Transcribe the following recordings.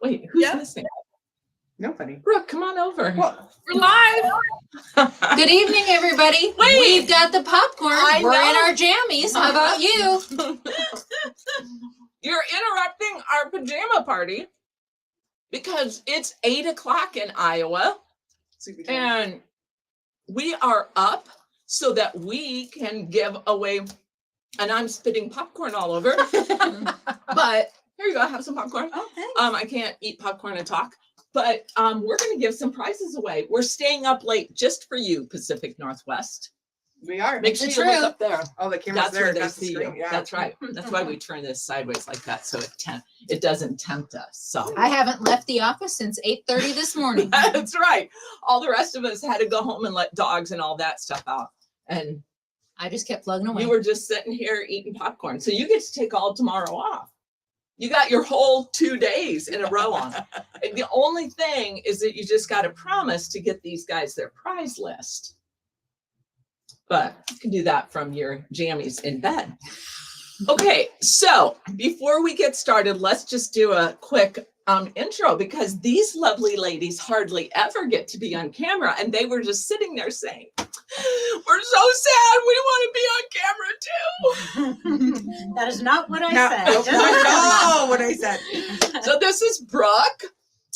Wait, who's Yeah. missing? Nobody. Brooke, come on over. Well, We're live. Good evening, everybody. Wait. We've got the popcorn. I We're in know. our jammies. How about you? You're interrupting our pajama party because it's 8 o'clock in Iowa sleepy time. and we are up so that we can give away, and I'm spitting popcorn all over, but here you go, have some popcorn. Oh, thanks. I can't eat popcorn and talk, but we're going to give some prizes away. We're staying up late just for you, Pacific Northwest. We are. Make sure It's you look true. up there. Oh, the camera's That's there. where they That's the see you. screen. Yeah. That's right. That's why we turn this sideways like that, so it doesn't tempt us. So I haven't left the office since 8:30 this morning. that's right. All the rest of us had to go home and let dogs and all that stuff out, and I just kept plugging away. you were just sitting here eating popcorn. So you get to take all tomorrow off. You got your whole 2 days in a row on. And the only thing is that you just got to promise to get these guys their prize list. But you can do that from your jammies in bed. Okay, so before we get started, let's just do a quick intro because these lovely ladies hardly ever get to be on camera. And they were just sitting there saying, we're so sad. We want to be on camera too. That is not what I No, said. no, what I said. So this is Brooke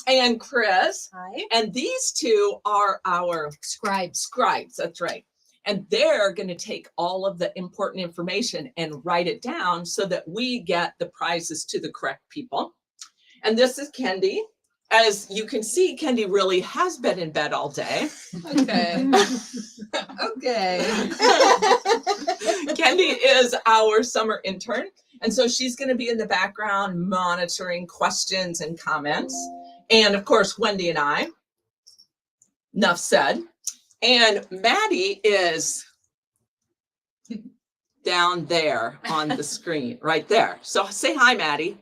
and Chris. Hi. And these two are our Scribes. scribes. That's right. And they're going to take all of the important information and write it down so that we get the prizes to the correct people. And this is Kendi. As you can see, Kendi really has been in bed all day. Okay. Okay. Kendi is our summer intern. And so she's going to be in the background monitoring questions and comments. And of course, Wendy and I. Enough said. And Maddie is down there on the screen, right there. So say hi, Maddie.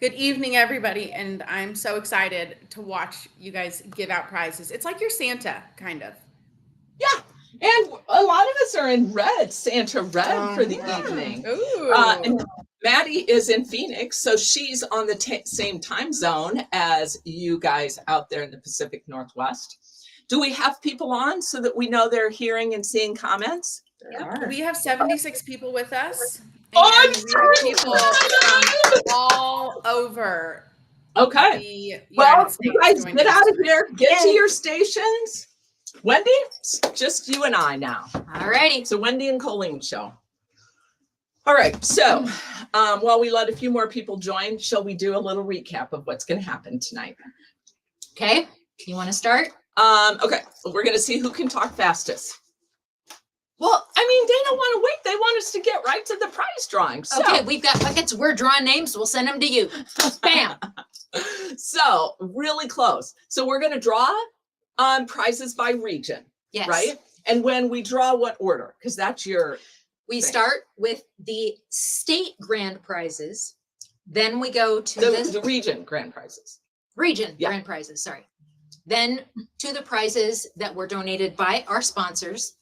Good evening, everybody. And I'm so excited to watch you guys give out prizes. It's like your Santa, kind of. Yeah. And a lot of us are in red, Santa red for the yeah. evening. Ooh. And Maddie is in Phoenix, so she's on the same time zone as you guys out there in the Pacific Northwest. Do we have people on so that we know they're hearing and seeing comments? There are. We have 76 people with us. Oh, and I'm we have so people excited. from all over Okay. the Well, United States. you guys joining get us. out of here, get to your stations. Wendy, it's just you and I now. All righty. It's a Wendy and Colleen show. All right, so while we let a few more people join, shall we do a little recap of what's going to happen tonight? Okay. You want to start? Okay, we're going to see who can talk fastest. Well, I mean, they don't want to wait. They want us to get right to the prize drawing. So, Okay, we've got buckets. We're drawing names. We'll send them to you. Bam. so really close. So we're going to draw prizes by region, Yes. right? And when we draw, what order? Because that's your We thing. start with the state grand prizes. Then we go to the region grand prizes. region Yeah. grand prizes, sorry. Then to the prizes that were donated by our sponsors,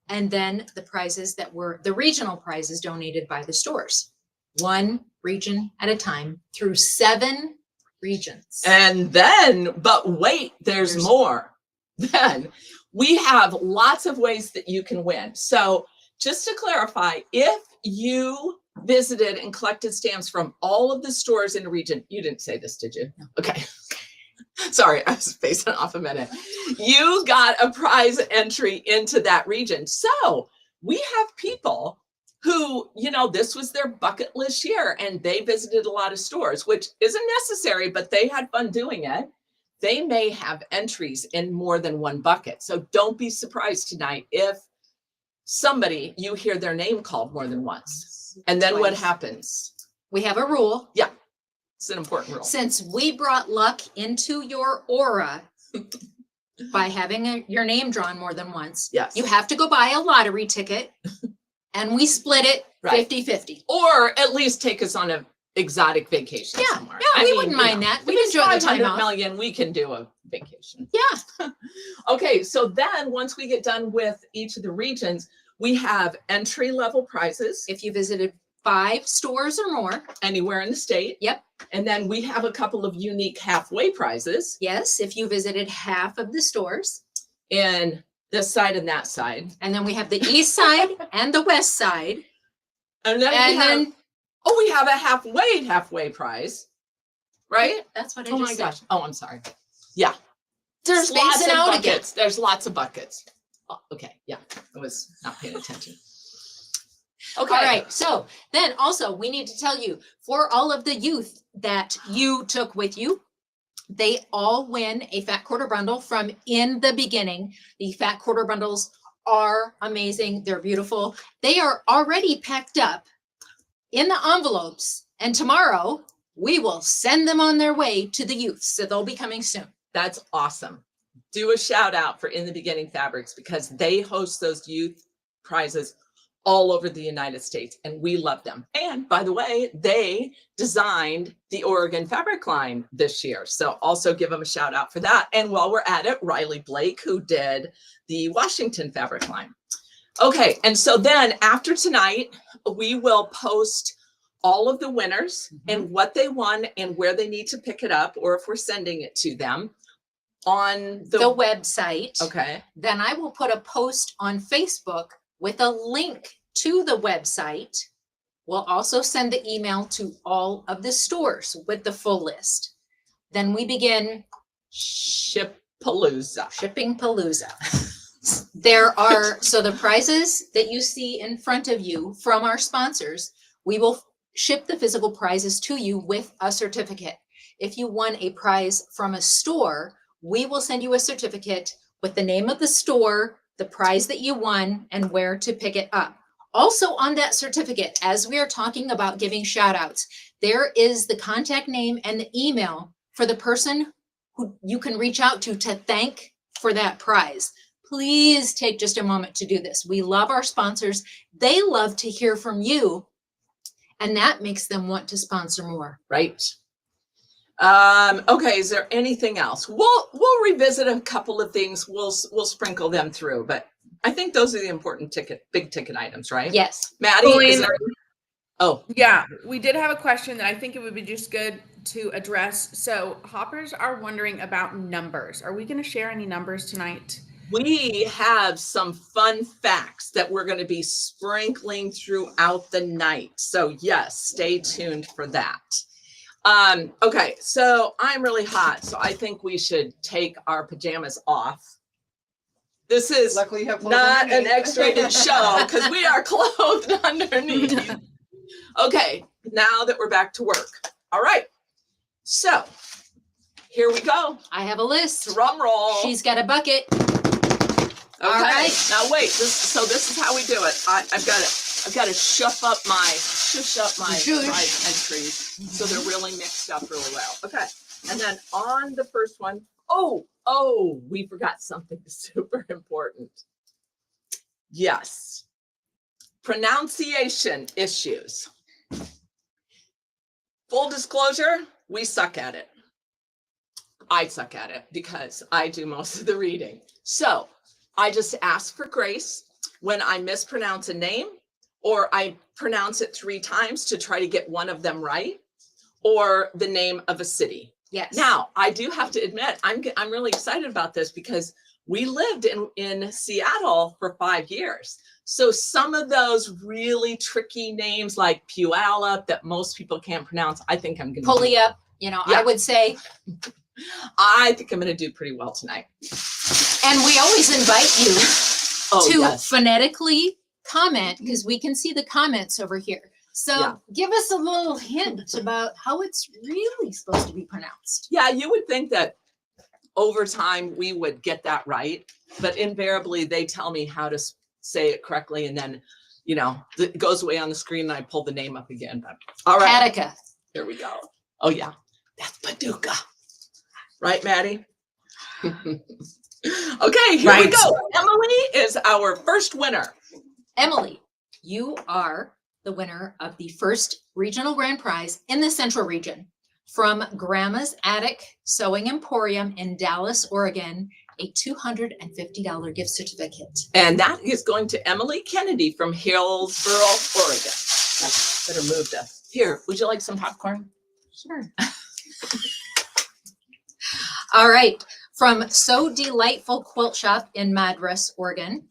and then the prizes that were the regional prizes donated by the stores. One region at a time through 7 regions. And then, but wait, there's more. Then we have lots of ways that you can win. So just to clarify, if you visited and collected stamps from all of the stores in the region, you didn't say this, did you? No. Okay. Sorry, I was spacing off a minute. You got a prize entry into that region. So we have people who, you know, this was their bucket list year and they visited a lot of stores, which isn't necessary, but they had fun doing it. They may have entries in more than one bucket. So don't be surprised tonight if somebody, you hear their name called more than once. And then what Twice. happens? We have a rule. It's an important rule. Since we brought luck into your aura by having your name drawn more than once, Yes. you have to go buy a lottery ticket and we split it Right. 50-50. Or at least take us on an exotic vacation Yeah, somewhere. yeah, I we mean, wouldn't you mind know, that. if We'd it's enjoy the time 500 off. million, we can do a vacation. Yeah. Okay, so then once we get done with each of the regions, we have entry level prizes. If you visited 5 stores or more. anywhere in the state. Yep. And then we have a couple of unique halfway prizes Yes, if you visited half of the stores. in this side and that side. And then we have the east side and the west side. And then, And we have, then, we have a halfway prize, right? that's what I Oh just my said. gosh. Oh, I'm sorry. Yeah. There's lots Spacing of out buckets. buckets. There's lots of buckets. Oh, okay. Yeah. I was not paying attention. Okay. All right. So then also we need to tell you, for all of the youth that you took with you, they all win a fat quarter bundle from In the Beginning. The fat quarter bundles are amazing. They're beautiful. They are already packed up in the envelopes, and tomorrow we will send them on their way to the youth. So they'll be coming soon. That's awesome. Do a shout out for In the Beginning Fabrics because they host those youth prizes all over the United States and we love them. And by the way, they designed the Oregon fabric line this year. So also give them a shout out for that. And while we're at it, Riley Blake, who did the Washington fabric line. Okay. And so then after tonight, we will post all of the winners and what they won and where they need to pick it up, or if we're sending it to them on The website. okay. Then I will put a post on Facebook with a link to the website. We'll also send the email to all of the stores with the full list. Then we begin Shipalooza. Shipping Palooza. There are, so the prizes that you see in front of you from our sponsors, we will ship the physical prizes to you with a certificate. If you won a prize from a store, we will send you a certificate with the name of the store, the prize that you won, and where to pick it up. Also on that certificate, as we are talking about giving shout outs, there is the contact name and the email for the person who you can reach out to thank for that prize. Please take just a moment to do this. We love our sponsors. They love to hear from you, and that makes them want to sponsor more. Right. Okay. Is there anything else? We'll revisit a couple of things. We'll sprinkle them through, but I think those are the important big ticket items, right? Yes. Maddie, is Colleen. there? Oh, Yeah, we did have a question that I think it would be just good to address. So hoppers are wondering about numbers. Are we going to share any numbers tonight? we have some fun facts that we're going to be sprinkling throughout the night. So yes, stay tuned for that. Okay, so I'm really hot, so I think we should take our pajamas off. This is Luckily you have clothes not an underneath. X-rated show because we are clothed underneath. Okay, now that we're back to work. All right, so here we go. I have a list. Drum roll. She's got a bucket. Okay. All right. Now wait. This is how we do it. I've got to shush up my prize entries so they're really mixed up really well. Okay. And then on the first one, oh, we forgot something super important. Yes. Pronunciation issues. Full disclosure, we suck at it. I suck at it because I do most of the reading. So I just ask for grace when I mispronounce a name, or I pronounce it 3 times to try to get one of them right, or the name of a city. Yes. Now, I do have to admit, I'm really excited about this because we lived in Seattle for 5 years. So some of those really tricky names like Puyallup that most people can't pronounce, I think I'm going to Pulliup, Yeah. I would say. I think I'm going to do pretty well tonight. And we always invite you to yes. phonetically comment because we can see the comments over here. So Yeah. give us a little hint about how it's really supposed to be pronounced. Yeah, you would think that over time we would get that right, but invariably they tell me how to say it correctly, and then it goes away on the screen and I pull the name up again. But all right, Attica. here we go. Oh yeah, that's Paducah, right, Maddie? Okay, here we Right. go. Emily is our first winner. Emily, you are the winner of the first regional grand prize in the Central region from Grandma's Attic Sewing Emporium in Dallas, Oregon, a $250 gift certificate. And that is going to Emily Kennedy from Hillsboro, Oregon. Better move this. Here, would you like some popcorn? Sure. All right. From So Delightful Quilt Shop in Madras, Oregon,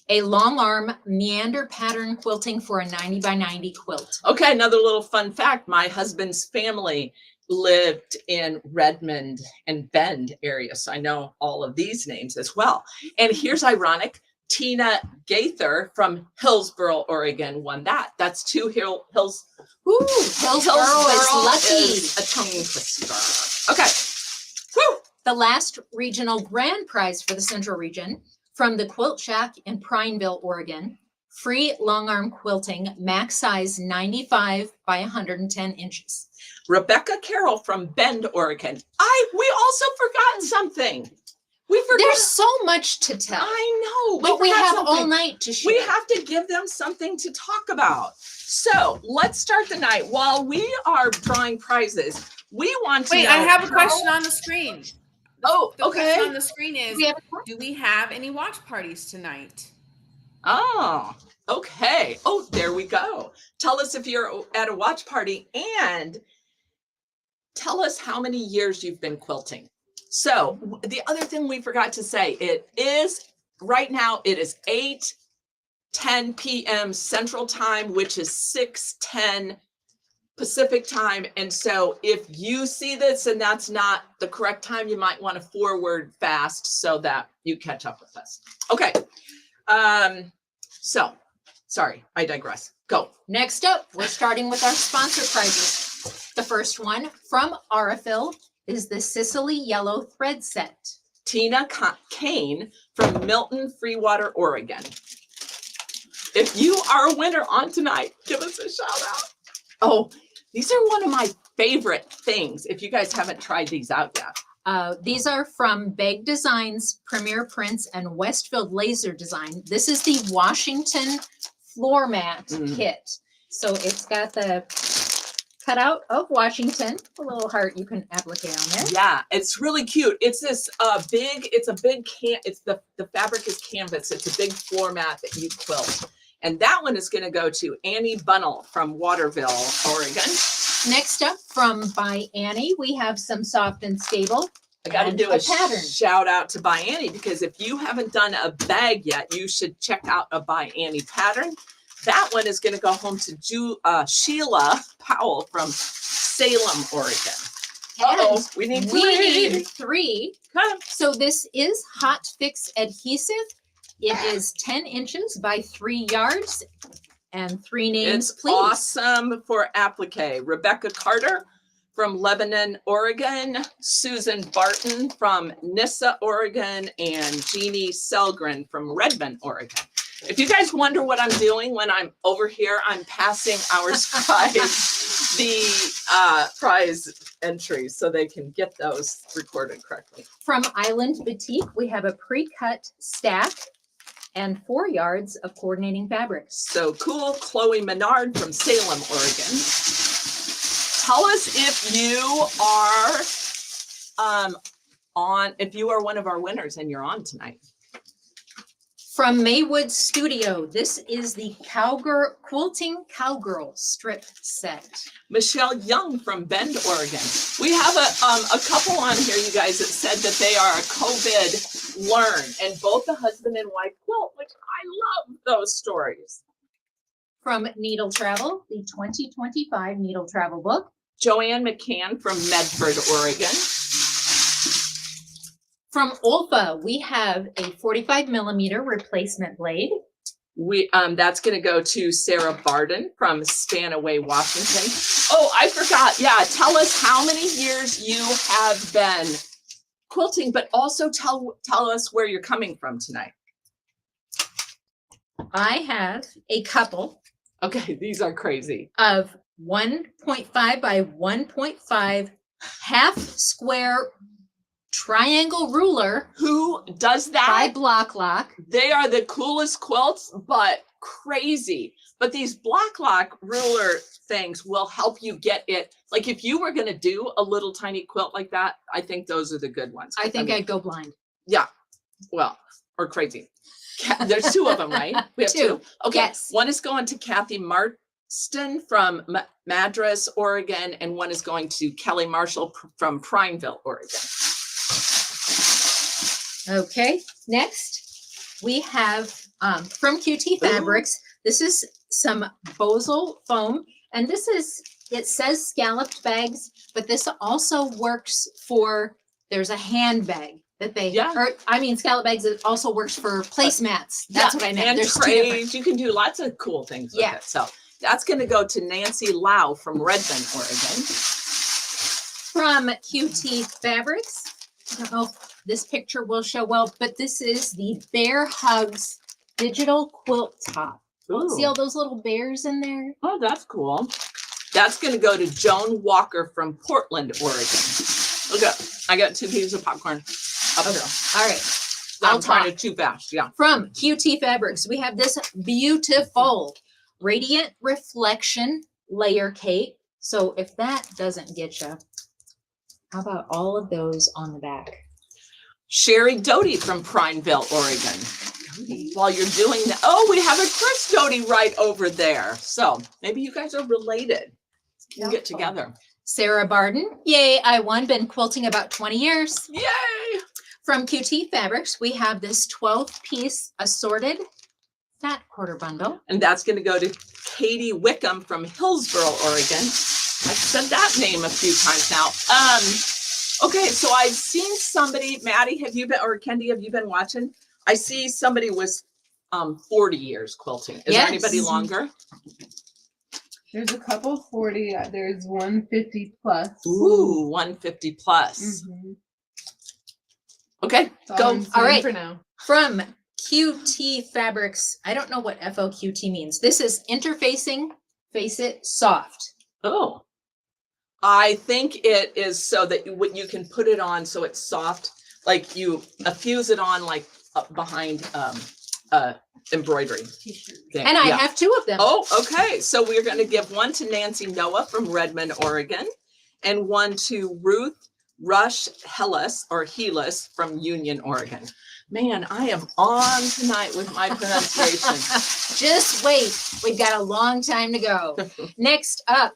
a long arm meander pattern quilting for a 90 by 90 quilt. Okay, another little fun fact. My husband's family lived in Redmond and Bend area, so I know all of these names as well. And here's ironic. Tina Gaither from Hillsboro, Oregon won that. That's two Hills. Ooh, Hillsboro is lucky. Is a tongue twister. Okay. Woo. The last regional grand prize for the Central Region from the Quilt Shack in Prineville, Oregon. Free long arm quilting, max size 95 by 110 inches. Rebecca Carroll from Bend, Oregon. We also forgot something. We forgot. There's so much to tell, I know. but we forgot have something. all night to share. We have to give them something to talk about. So let's start the night. While we are drawing prizes, we want to Wait, know I have a how- question on the screen. Oh, The question okay. on the screen is, We have do we have any watch parties tonight? Oh, okay. Oh, there we go. Tell us if you're at a watch party and tell us how many years you've been quilting. So the other thing we forgot to say, it is right now, it is 8:10 p.m. Central Time, which is 6:10 Pacific Time. And so if you see this and that's not the correct time, you might want to forward fast so that you catch up with us. Okay. So sorry, I digress. Go. Next up, we're starting with our sponsor prizes. The first one from Aurifil is the Sicily Yellow Thread Set. Tina Kane from Milton, Freewater, Oregon. If you are a winner on tonight, give us a shout out. Oh, these are one of my favorite things. If you guys haven't tried these out yet. These are from Beg Designs, Premier Prints, and Westfield Laser Design. This is the Washington floor mat kit. So it's got the cutout of Washington, a little heart you can applicate on there. Yeah, it's really cute. It's this the fabric is canvas. It's a big floor mat that you quilt. And that one is going to go to Annie Bunnell from Waterville, Oregon. Next up from By Annie, we have some Soft and Stable. I got to and do a pattern. shout out to By Annie, because if you haven't done a bag yet, you should check out a By Annie pattern. That one is going to go home to Sheila Powell from Salem, Oregon. Uh-oh, we need We three. need 3. Come. So this is Hot Fix adhesive. It is 10 inches by 3 yards and 3 names, It's please. awesome for applique. Rebecca Carter from Lebanon, Oregon. Susan Barton from Nissa, Oregon. And Jeannie Selgren from Redmond, Oregon. If you guys wonder what I'm doing when I'm over here, I'm passing our scribes the prize entries so they can get those recorded correctly. From Island Boutique, we have a pre-cut stack and 4 yards of coordinating fabrics. So cool. Chloe Menard from Salem, Oregon. Tell us if you are if you are one of our winners and you're on tonight. From Maywood Studio, this is the Quilting Cowgirl strip set. Michelle Young from Bend, Oregon. We have a couple on here, you guys, that said that they are a COVID learn, and both the husband and wife quilt, which I love those stories. From Needle Travel, the 2025 Needle Travel book. Joanne McCann from Medford, Oregon. From Olfa, we have a 45 millimeter replacement blade. That's going to go to Sarah Barden from Spanaway, Washington. Oh, I forgot. Yeah, tell us how many years you have been quilting, but also tell us where you're coming from tonight. I have a couple Okay, these are crazy. of 1.5 by 1.5 half square triangle ruler Who does by that? Block Lock. They are the coolest quilts, but crazy. But these Block Lock ruler things will help you get it. Like if you were going to do a little tiny quilt like that, I think those are the good ones. I think mean, I'd go blind. yeah, well, or crazy. There's 2 of them, right? We have 2. Okay. Yes. One is going to Kathy Ston from Madras, Oregon, and one is going to Kelly Marshall from Prineville, Oregon. Okay, next we have from QT Fabrics. This is some Bosal foam, and this is, it says scalloped bags, but this also works for, there's a handbag that they, Yeah. or I mean scallop bags, it also works for placemats. That's what I meant. And There's two different. trays. You can do lots of cool things with Yeah. it. So that's going to go to Nancy Lau from Redmond, Oregon. From QT Fabrics. I don't know if this picture will show well, but this is the Bear Hugs digital quilt top. See all those little bears in there? Oh, that's cool. That's going to go to Joan Walker from Portland, Oregon. Look up. I got 2 pieces of popcorn up there. All right. I'm trying to chew fast. Yeah. From QT Fabrics, we have this beautiful radiant reflection layer cake. So if that doesn't get you, how about all of those on the back? Sherry Doty from Prineville, Oregon. While you're doing that, oh, we have a Chris Doty right over there. So maybe you guys are related. You can get together. Sarah Barden, yay, I won, been quilting about 20 years. Yay! From QT Fabrics, we have this 12-piece assorted fat quarter bundle. And that's going to go to Katie Wickham from Hillsboro, Oregon. I've said that name a few times now. Okay, so I've seen somebody, Maddie, have you been, or Kendi, have you been watching? I see somebody was 40 years quilting. Is there anybody Yes. longer? There's a couple 40. There's 150 plus. Ooh, 150 plus. Mhm. Okay, That's go. I'm seeing All right. for now. From QT Fabrics, I don't know what FOQT means. This is interfacing, face it, soft. Oh, I think it is so that you can put it on so it's soft, like you fuse it on like up behind embroidery thing. And I Yeah. have 2 of them. Oh, okay. So we're going to give one to Nancy Noah from Redmond, Oregon, and one to Ruth Rush Hellas from Union, Oregon. Man, I am on tonight with my pronunciation. Just wait. We've got a long time to go. Next up,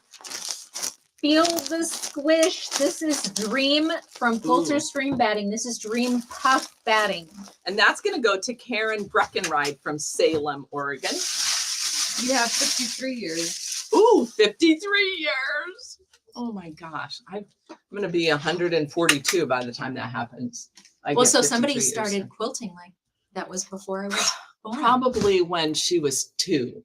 feel the squish. This is Dream from Quilter Ooh. Stream Batting. This is Dream Puff Batting. And that's going to go to Karen Breckenride from Salem, Oregon. You have 53 years. Ooh, 53 years. Oh my gosh. I'm going to be 142 by the time that happens. I Well, get so 53 somebody years. started quilting like that was before I was born. Probably when she was 2.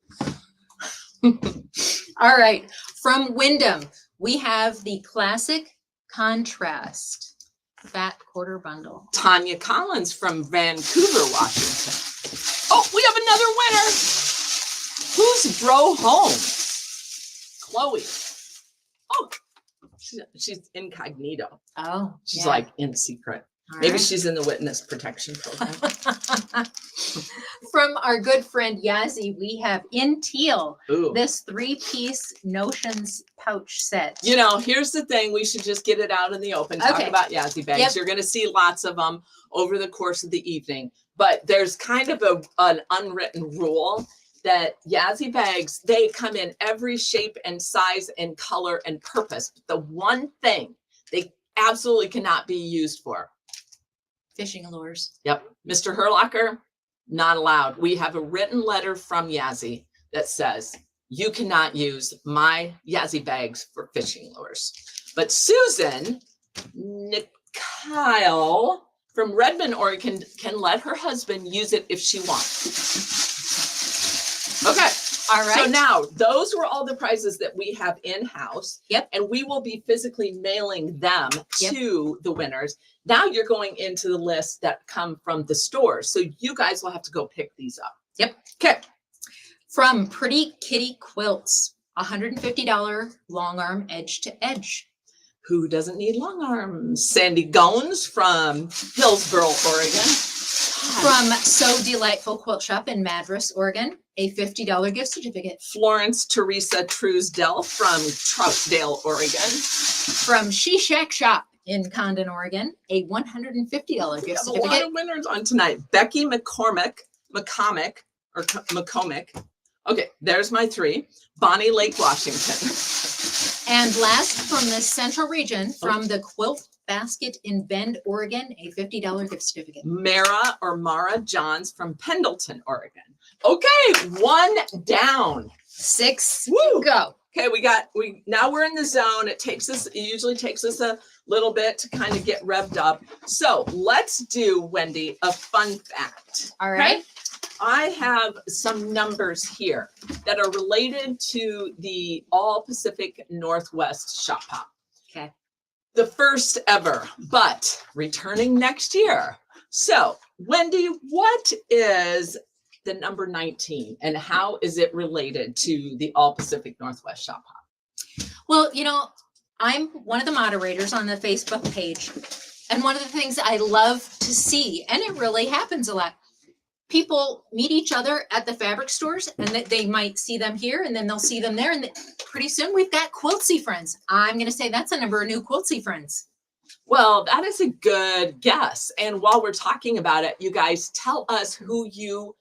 All right. From Wyndham, we have the classic contrast fat quarter bundle. Tanya Collins from Vancouver, Washington. Oh, we have another winner. Who's drove home? Chloe. Oh, she's incognito. Oh, She's yeah. like in secret. All Maybe right. she's in the witness protection program. From our good friend Yazzie, we have in teal Ooh. this 3-piece Notions pouch set. You know, here's the thing. We should just get it out in the open. Talk Okay. about Yazzie bags. Yep. You're going to see lots of them over the course of the evening. But there's kind of an unwritten rule that Yazzie bags, they come in every shape and size and color and purpose. But the one thing they absolutely cannot be used for. Fishing lures. Yep. Mr. Herlocker, not allowed. We have a written letter from Yazzie that says, you cannot use my Yazzie bags for fishing lures. But Susan Kyle from Redmond, Oregon can let her husband use it if she wants. Okay. All right. So now those were all the prizes that we have in-house. Yep. And we will be physically mailing them Yep. to the winners. Now you're going into the list that come from the stores. So you guys will have to go pick these up. Yep. Okay. From Pretty Kitty Quilts, $150 long arm edge to edge. Who doesn't need long arms? Sandy Gones from Hillsboro, Oregon. From So Delightful Quilt Shop in Madras, Oregon, a $50 gift certificate. Florence Teresa Truesdell from Troutdale, Oregon. From She Shack Shop in Condon, Oregon, a $150 We gift have a lot certificate. of winners on tonight. Becky McCormick, or McCormick Okay, there's my 3. Bonnie Lake, Washington. And last from the central region, from the Quilt Basket in Bend, Oregon, a $50 gift certificate. Mara or Mara Johns from Pendleton, Oregon. Okay, 1 down. 6 Woo! go. Okay, now we're in the zone. It usually takes us a little bit to kind of get revved up. So let's do, Wendy, a fun fact. All right. I have some numbers here that are related to the All Pacific Northwest Shop Hop. Okay. The first ever, but returning next year. So, Wendy, what is the number 19 and how is it related to the All Pacific Northwest Shop Hop? Well, I'm one of the moderators on the Facebook page. And one of the things I love to see, and it really happens a lot, people meet each other at the fabric stores and they might see them here and then they'll see them there. And pretty soon we've got Quiltsy friends. I'm going to say that's a number of new Quiltsy friends. Well, that is a good guess. And while we're talking about it, you guys tell us who you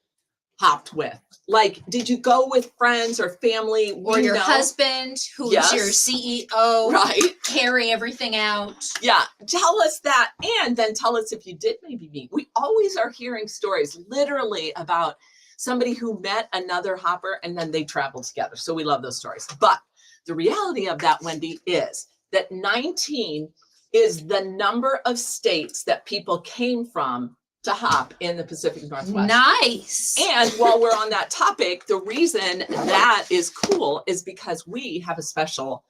hopped with. Like, did you go with friends or family? Or your husband, who's your Yes. CEO, Right. carry everything out. Yeah. Tell us that. And then tell us if you did maybe meet. We always are hearing stories literally about somebody who met another hopper and then they traveled together. So we love those stories. But the reality of that, Wendy, is that 19 is the number of states that people came from to hop in the Pacific Northwest. Nice. And while we're on that topic, the reason that is cool is because we have a special,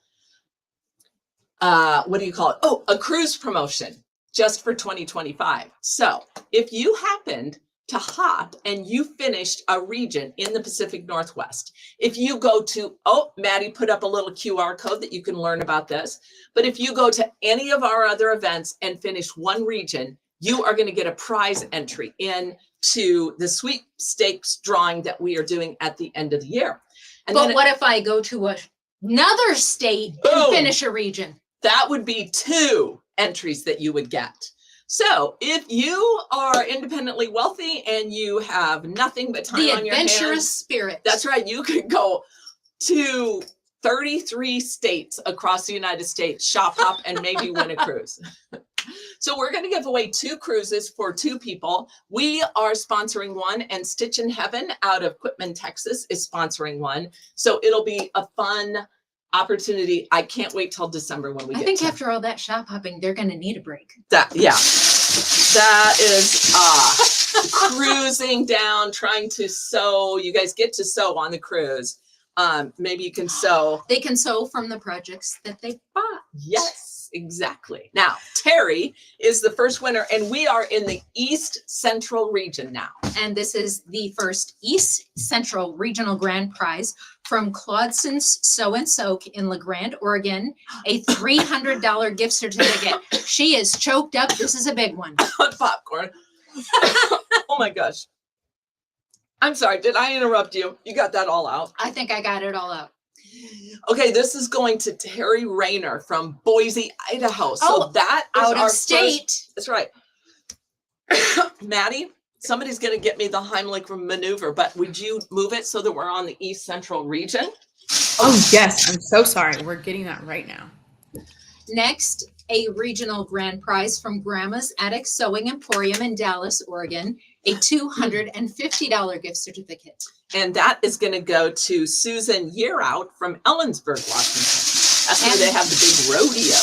what do you call it? Oh, a cruise promotion just for 2025. So if you happened to hop and you finished a region in the Pacific Northwest, if you go to, Maddie put up a little QR code that you can learn about this. But if you go to any of our other events and finish one region, you are going to get a prize entry into the sweepstakes drawing that we are doing at the end of the year. And But then what if I go to another state Boom. and finish a region? that would be 2 entries that you would get. So if you are independently wealthy and you have nothing but time The on your adventurous hands, spirit. that's right, you could go to 33 states across the United States, shop hop, and maybe win a cruise. So we're going to give away 2 cruises for 2 people. We are sponsoring one, and Stitch in Heaven out of Quitman, Texas is sponsoring one. So it'll be a fun opportunity. I can't wait till December when we I get think to after all that shop hopping, they're going to need a break. that. Yeah, that is cruising down, trying to sew. You guys get to sew on the cruise. Maybe you can sew. They can sew from the projects that they bought. Yes, exactly. Now, Terry is the first winner, and we are in the East Central region now. And this is the first East Central Regional Grand Prize from Claudson's Sew and Soak in La Grande, Oregon, a $300 gift certificate. She is choked up. This is a big one. On popcorn. Oh my gosh. I'm sorry, did I interrupt you? You got that all out. I think I got it all out. Okay, this is going to Terry Rayner from Boise, Idaho. So Oh, that is Out our of state. That's right. Maddie, somebody's going to get me the Heimlich maneuver, but would you move it so that we're on the East Central region? Oh, yes. I'm so sorry. We're getting that right now. Next, a regional grand prize from Grandma's Attic Sewing Emporium in Dallas, Oregon, a $250 gift certificate. And that is going to go to Susan Yearout from Ellensburg, Washington. That's where they have the big rodeo.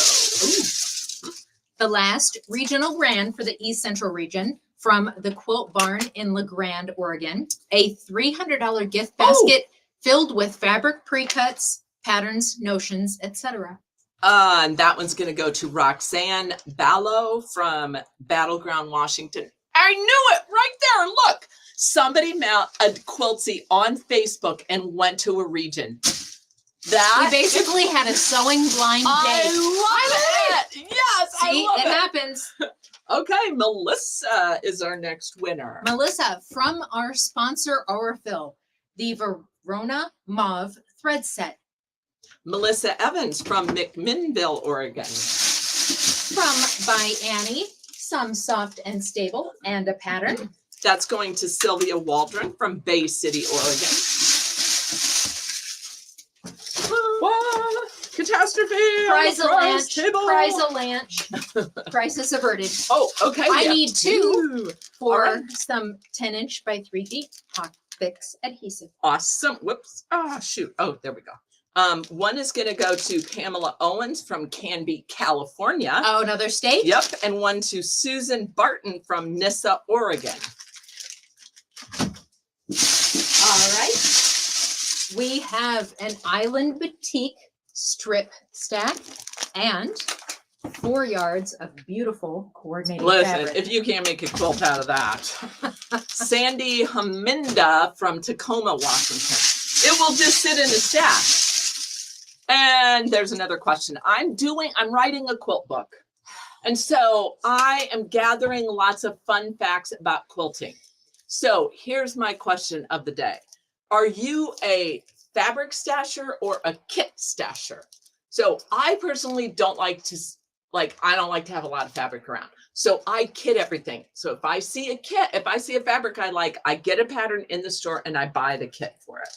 Ooh. The last regional grand for the East Central region from the Quilt Barn in La Grande, Oregon, a $300 gift basket filled with fabric pre-cuts, patterns, notions, etc. And that one's going to go to Roxanne Ballo from Battleground, Washington. I knew it right there. Look, somebody met a Quiltsy on Facebook and went to a region. That We basically had a sewing blind I date. love it. Yes, See, I love it it. happens. Okay, Melissa is our next winner. Melissa, from our sponsor, Aurifil, the Verona Mauve thread set. Melissa Evans from McMinnville, Oregon. From By Annie, some soft and stable, and a pattern. That's going to Sylvia Waldron from Bay City, Oregon. catastrophe. on the prize table. Crisis averted. Oh, okay. I we have need two. For Alright. some 10" by 3 feet Hot Fix adhesive. Awesome. Whoops. Ah, shoot. Oh, there we go. One is going to go to Pamela Owens from Canby, California. Oh, another state? Yep. And one to Susan Barton from Nyssa, Oregon. All right. We have an Island Boutique strip stack and 4 yards of beautiful coordinated Listen, fabric. if you can't make a quilt out of that. Sandy Haminda from Tacoma, Washington. It will just sit in a stack. And there's another question. I'm writing a quilt book. And so I am gathering lots of fun facts about quilting. So here's my question of the day. Are you a fabric stasher or a kit stasher? So I personally don't like to, I don't like to have a lot of fabric around. So I kit everything. So if I see a kit, if I see a fabric I like, I get a pattern in the store and I buy the kit for it.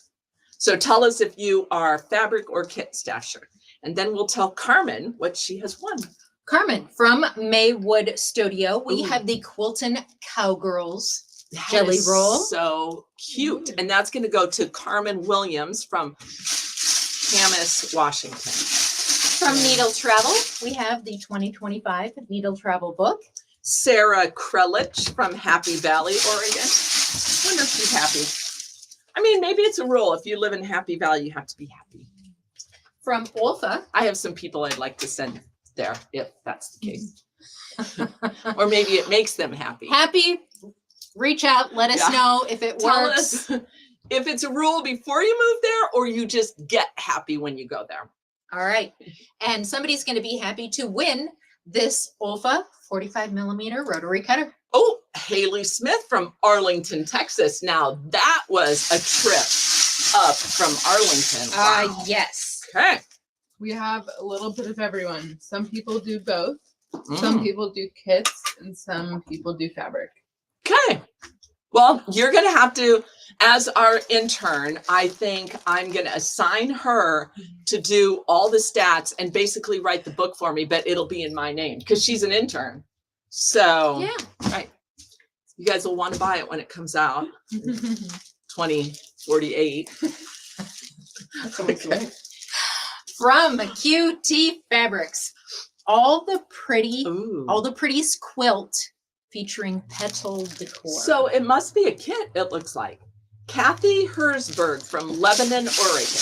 So tell us if you are fabric or kit stasher. And then we'll tell Carmen what she has won. Carmen from Maywood Studio. We Ooh. have the Quilton Cowgirls That jelly is roll. So cute. And that's going to go to Carmen Williams from Camas, Washington. From Needle Travel, we have the 2025 Needle Travel book. Sarah Krelich from Happy Valley, Oregon. Wonder if she's happy. I mean, maybe it's a rule. If you live in Happy Valley, you have to be happy. From Olfa. I have some people I'd like to send there if that's the case. Or maybe it makes them happy. Happy, reach out, let us Yeah. know if it Tell works. us if it's a rule before you move there or you just get happy when you go there. All right. And somebody's going to be happy to win this Olfa 45mm rotary cutter. Oh, Haley Smith from Arlington, Texas. Now that was a trip up from Arlington. Wow. Yes. Okay. We have a little bit of everyone. Some people do both. Some people do kits and some people do fabric. Okay. Well, you're going to have to, as our intern, I think I'm going to assign her to do all the stats and basically write the book for me, but it'll be in my name because she's an intern. So, Yeah. right. You guys will want to buy it when it comes out. 2048. Okay. From QT Fabrics. All the Ooh. prettiest quilt featuring petal decor. So it must be a kit, it looks like. Kathy Hersberg from Lebanon, Oregon.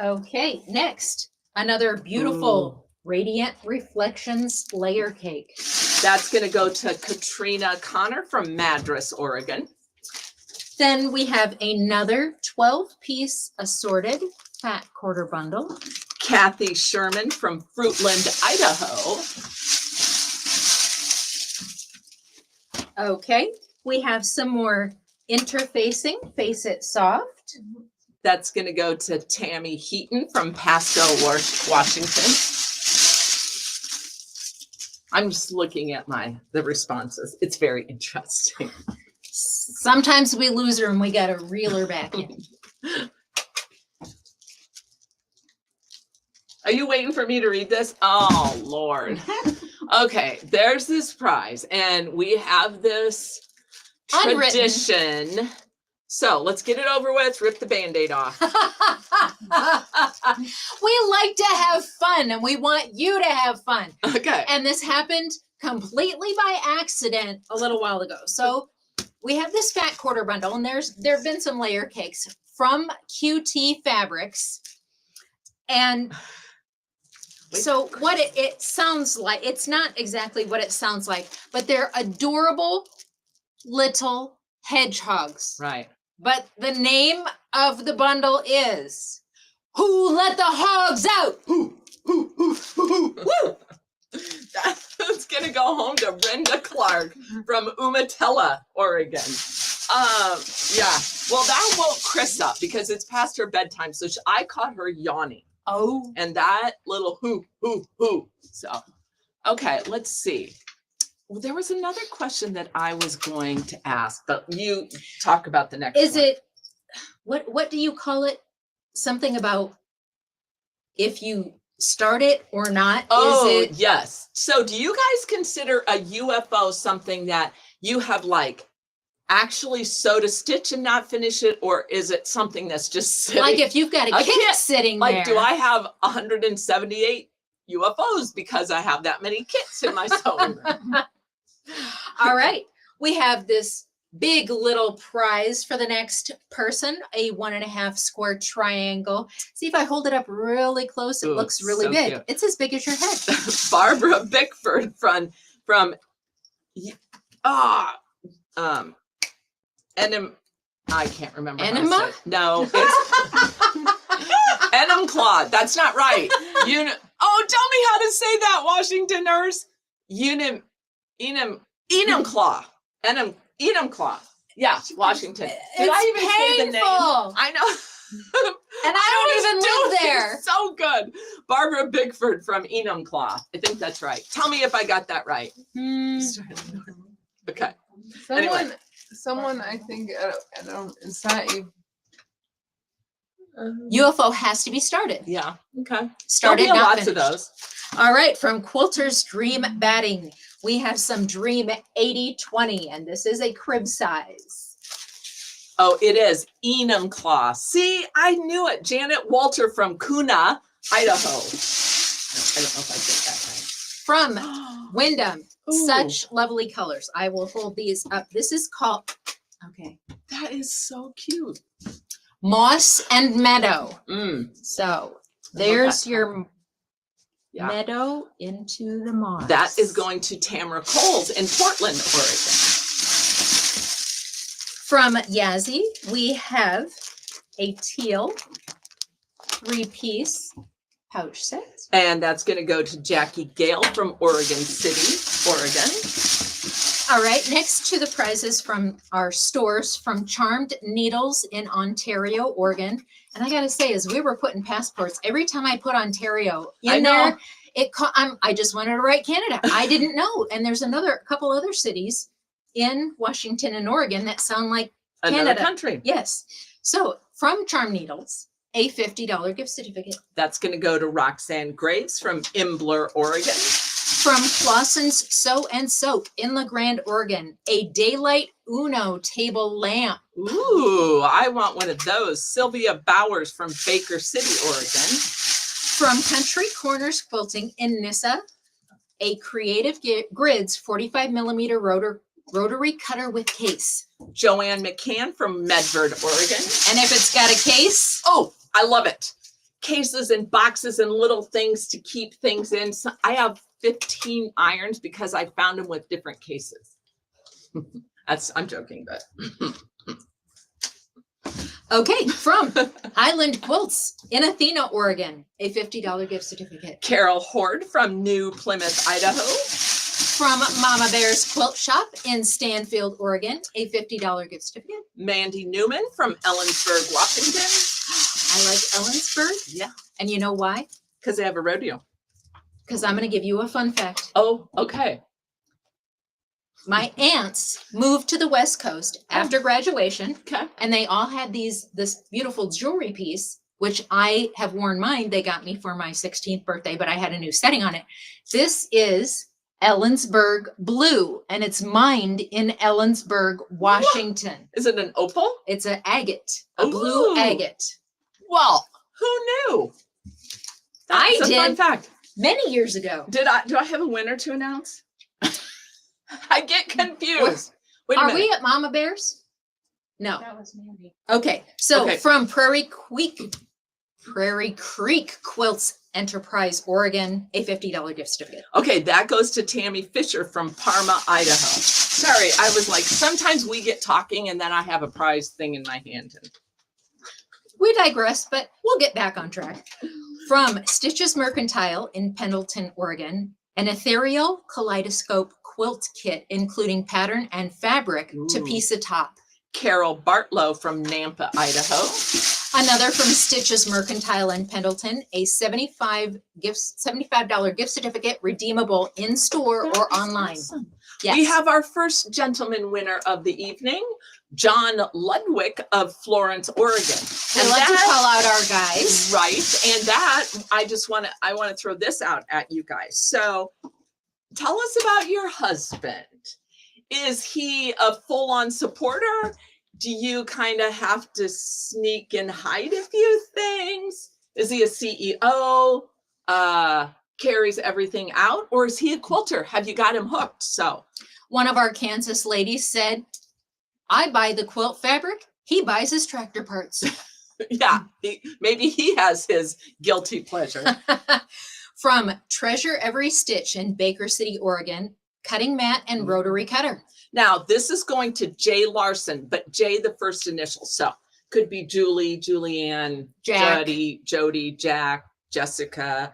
Okay, next, another beautiful Radiant Reflections layer cake. That's going to go to Katrina Connor from Madras, Oregon. Then we have another 12-piece assorted fat quarter bundle. Kathy Sherman from Fruitland, Idaho. Okay, we have some more interfacing, Face It Soft. That's going to go to Tammy Heaton from Pasco, Washington. I'm just looking at the responses. It's very interesting. Sometimes we lose her and we gotta reel her back in. Are you waiting for me to read this? Oh, Lord. Okay, there's this prize, and we have this Unwritten. tradition. So let's get it over with, rip the Band-Aid off. We like to have fun and we want you to have fun. Okay. And this happened completely by accident a little while ago. So we have this fat quarter bundle and there have been some layer cakes from QT Fabrics. And so what it sounds like, it's not exactly what it sounds like, but they're adorable little hedgehogs. Right. But the name of the bundle is Who Let the Hogs Out? Woo! That's going to go home to Brenda Clark from Umatilla, Oregon. Yeah. Well, that woke Chris up because it's past her bedtime. So I caught her yawning. Oh. And that little hoo. So, okay, let's see. Well, there was another question that I was going to ask, but you talk about the next Is one. it, what do you call it? something about if you start it or not? Oh, Is it yes. So do you guys consider a UFO something that you have like actually sewed a stitch and not finish it? Or is it something that's just sitting? like if you've got a A kit kit, sitting like, there? do I have 178 UFOs because I have that many kits in my sewing room? All right. We have this big little prize for the next person, a 1.5 square triangle. See if I hold it up really close, it Ooh, looks really so big. cute. It's as big as your head. Barbara Bickford from I can't remember. how to Enema? say it. No, it's Enumclaw. That's not right. Oh, tell me how to say that, Washingtoners. Enumclaw. Enumclaw. Yeah, Washington. Did I even say the name? painful. I know. And I don't even do live it. there. So good. Barbara Bickford from Enumclaw. I think that's right. Tell me if I got that right. Hmm. Okay. Someone, I think, I don't, it's not you. UFO has to be started. Yeah. Okay. Started, There'll be not lots of finished. those. All right, from Quilter's Dream Batting, we have some Dream 80/20, and this is a crib size. Oh, it is Enumclaw. See, I knew it. Janet Walter from Kuna, Idaho. I don't know if I said From that right. Wyndham, Ooh. such lovely colors. I will hold these up. This is called, okay, That is so cute. Moss and Meadow. Mm, So that there's color. your yeah. meadow into the moss. That is going to Tamara Coles in Portland, Oregon. From Yazzie, we have a teal 3-piece pouch set. And that's going to go to Jackie Gale from Oregon City, Oregon. All right, next to the prizes from our stores from Charmed Needles in Ontario, Oregon. And I gotta say, as we were putting passports, every time I put Ontario I in know. there, I just wanted to write Canada. I didn't know. And there's a couple other cities in Washington and Oregon that sound like Another Canada. country. Yes. So from Charm Needles, a $50 gift certificate. That's going to go to Roxanne Graves from Imbler, Oregon. From Clausen's Sew and Soap in La Grande, Oregon, a Daylight Uno table lamp. Ooh, I want one of those. Sylvia Bowers from Baker City, Oregon. From Country Corners Quilting in Nissa, a Creative Grids 45 millimeter rotary cutter with case. Joanne McCann from Medford, Oregon. And if it's got a case, Oh, I love it. Cases and boxes and little things to keep things in. So I have 15 irons because I found them with different cases. I'm joking, but okay, from Highland Quilts in Athena, Oregon, a $50 gift certificate. Carol Horde from New Plymouth, Idaho. From Mama Bear's Quilt Shop in Stanfield, Oregon, a $50 gift certificate. Mandy Newman from Ellensburg, Washington. I like Ellensburg. Yeah, And you know why? because they have a rodeo. Because I'm going to give you a fun fact. Oh, okay. My aunts moved to the West Coast after graduation, Okay. and they all had this beautiful jewelry piece, which I have worn mine. They got me for my 16th birthday, but I had a new setting on it. This is Ellensburg Blue, and it's mined in Ellensburg, Washington. Is it an opal? It's an agate, a blue Ooh. agate. Well, who knew? I That's a fun did. fact. Many years ago. Do I have a winner to announce? I get confused. Wait a Are minute. we at Mama Bear's? No. That was Mandy. Okay, so Okay. from Prairie Creek Quilts Enterprise, Oregon, a $50 gift certificate. Okay, that goes to Tammy Fisher from Parma, Idaho. Sorry, I was like, sometimes we get talking and then I have a prize thing in my hand. We digress, but we'll get back on track. From Stitches Mercantile in Pendleton, Oregon, an ethereal kaleidoscope quilt kit, including pattern and fabric to Ooh. piece a top. Carol Bartlow from Nampa, Idaho. Another from Stitches Mercantile in Pendleton, a $75 gift certificate redeemable in store or That is online. awesome. Yes. We have our first gentleman winner of the evening, John Ludwig of Florence, Oregon. We And like to that- call out our guys. Right. And that, I want to throw this out at you guys. So tell us about your husband. Is he a full-on supporter? Do you kind of have to sneak and hide a few things? Is he a CEO? Carries everything out? Or is he a quilter? Have you got him hooked? So One of our Kansas ladies said, I buy the quilt fabric, he buys his tractor parts. yeah, maybe he has his guilty pleasure. From Treasure Every Stitch in Baker City, Oregon, cutting mat and rotary cutter. Now, this is going to Jay Larson, but Jay, the first initial. So could be Julie, Julianne, Jack. Jody, Jack, Jessica.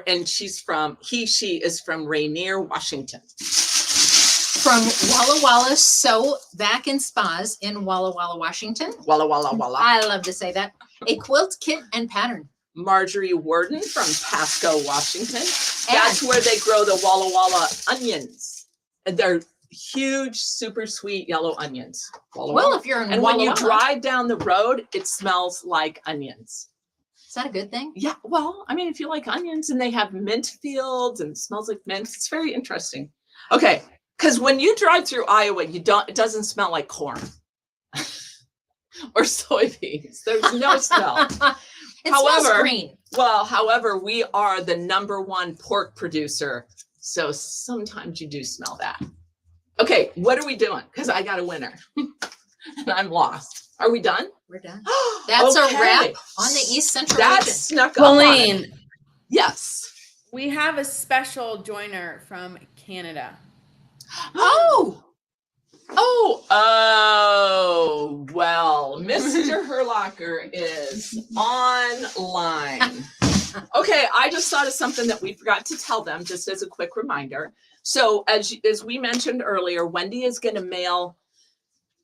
And she is from Rainier, Washington. From Walla Walla Sew Vac and Spas in Walla Walla, Washington. Walla, walla, walla. I love to say that. A quilt kit and pattern. Marjorie Worden from Pasco, Washington. That's where they grow the Walla Walla onions. And they're huge, super sweet yellow onions. Walla Well, Walla. if you're in And Walla when you Walla, drive down the road, it smells like onions. is that a good thing? Yeah, well, I mean, if you like onions and they have mint fields and it smells like mint, it's very interesting. Okay, because when you drive through Iowa, it doesn't smell like corn or soybeans. There's no smell. It smells However- green. Well, however, we are the #1 pork producer, so sometimes you do smell that. Okay, what are we doing? Because I got a winner and I'm lost. Are we done? We're done. That's a Okay. wrap on the East Central That region. snuck up on it. Colleen, Yes. we have a special joiner from Canada. Oh, well, Mr. Herlocker is online. Okay, I just thought of something that we forgot to tell them, just as a quick reminder. So as we mentioned earlier, Wendy is going to mail.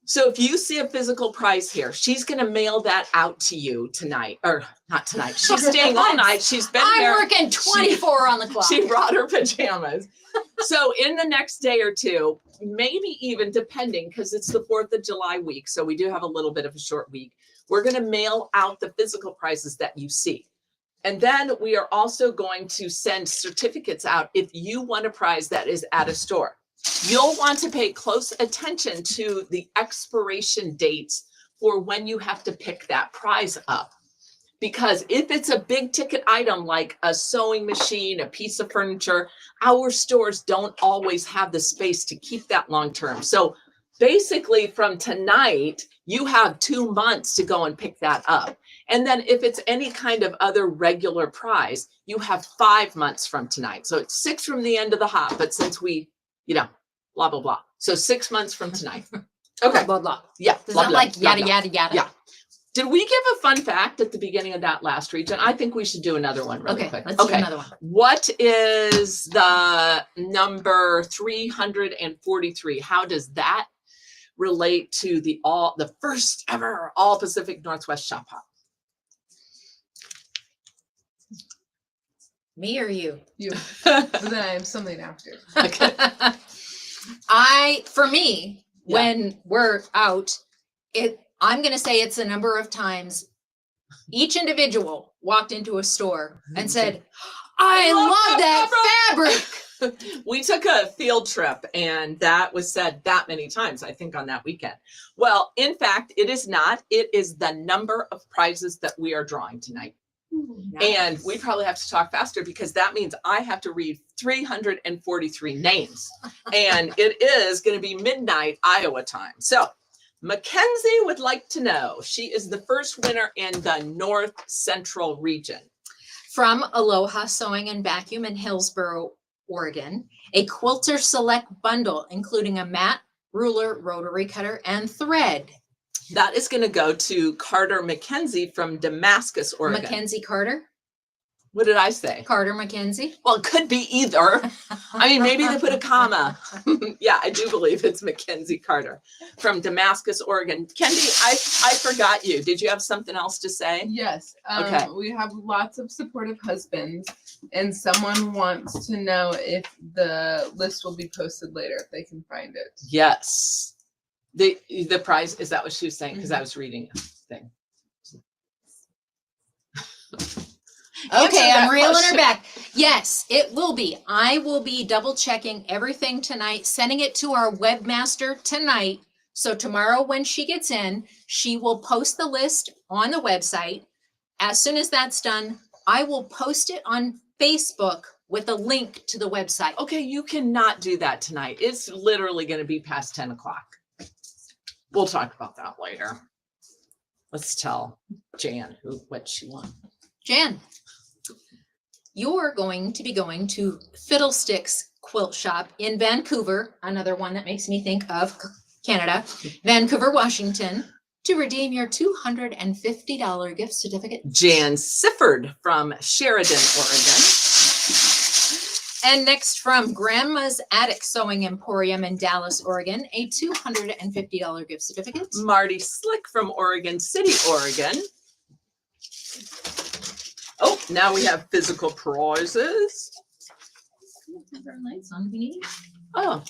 So if you see a physical price here, she's going to mail that out to you tonight, or not tonight. She's staying all night. She's been I'm here. working 24 on the clock. She brought her pajamas. So in the next day or two, maybe even depending, because it's the 4th of July week, so we do have a little bit of a short week, we're going to mail out the physical prices that you see. And then we are also going to send certificates out if you want a prize that is at a store. You'll want to pay close attention to the expiration dates for when you have to pick that prize up. Because if it's a big ticket item like a sewing machine, a piece of furniture, our stores don't always have the space to keep that long term. So basically from tonight, you have 2 months to go and pick that up. And then if it's any kind of other regular prize, you have 5 months from tonight. So it's 6 from the end of the hop, but since we, blah, blah, blah. So 6 months from tonight. Okay. Blah, blah. Yeah. It's blah, not blah, like blah, yada, blah. yada, yada. Yeah. Did we give a fun fact at the beginning of that last region? I think we should do another one really Okay, quick. let's do another one. What is the number 343? How does that relate to the first ever all Pacific Northwest Shop Hop? Me or you? You. But then I have something after. Okay. For me, Yeah. when we're out, I'm going to say it's the number of times each individual walked into a store and said, I love that fabric. We took a field trip and that was said that many times, I think, on that weekend. Well, in fact, it is not. It is the number of prizes that we are drawing tonight. And we probably have to talk faster because that means I have to read 343 names. And it is going to be midnight Iowa time. So Mackenzie would like to know, she is the first winner in the North Central region. From Aloha Sewing and Vacuum in Hillsboro, Oregon, a Quilter Select bundle, including a mat, ruler, rotary cutter, and thread. That is going to go to Carter Mackenzie from Damascus, Oregon. Mackenzie Carter? What did I say? Carter Mackenzie? Well, it could be either. I mean, maybe they put a comma. Yeah, I do believe it's Mackenzie Carter from Damascus, Oregon. Kendi, I forgot you. Did you have something else to say? Yes. Okay. We have lots of supportive husbands, and someone wants to know if the list will be posted later, if they can find it. Yes. The prize, is that what she was saying? Because I was reading a thing. Answer Okay, that I'm reeling question. her back. Yes, it will be. I will be double checking everything tonight, sending it to our webmaster tonight. So tomorrow when she gets in, she will post the list on the website. As soon as that's done, I will post it on Facebook with a link to the website. Okay, you cannot do that tonight. It's literally going to be past 10 o'clock. We'll talk about that later. Let's tell Jan what she won. Jan, you're going to be going to Fiddlesticks Quilt Shop in Vancouver, another one that makes me think of Canada, Vancouver, Washington, to redeem your $250 gift certificate. Jan Sifford from Sheridan, Oregon. And next from Grandma's Attic Sewing Emporium in Dallas, Oregon, a $250 gift certificate. Marty Slick from Oregon City, Oregon. Oh, now we have physical prizes. Lights on if you need. Oh,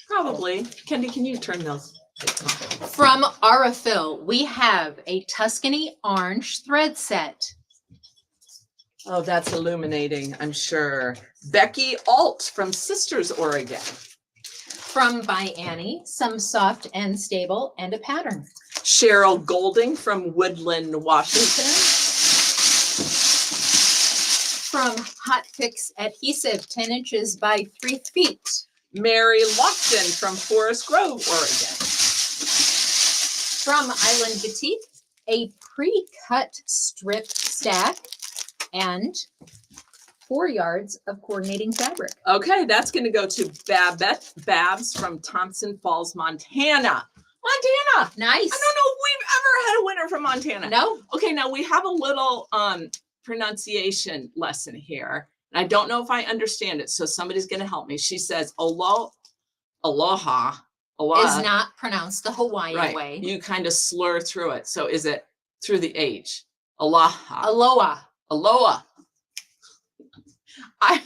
probably. Kendi, can you turn those? From Aurifil, we have a Tuscany orange thread set. Oh, that's illuminating, I'm sure. Becky Alt from Sisters, Oregon. From By Annie, some soft and stable and a pattern. Cheryl Golding from Woodland, Washington. From Hot Fix Adhesive, 10 inches by 3 feet. Mary Lockton from Forest Grove, Oregon. From Island Boutique, a pre-cut strip stack and 4 yards of coordinating fabric. Okay, that's going to go to Babs from Thompson Falls, Montana. Montana. Nice. I don't know if we've ever had a winner from Montana. No, Okay, now we have a little pronunciation lesson here. And I don't know if I understand it, so somebody's going to help me. She says aloha. is not pronounced the Hawaiian Right. way. You kind of slur through it. So is it through the H? Aloha. Aloha. Aloha. I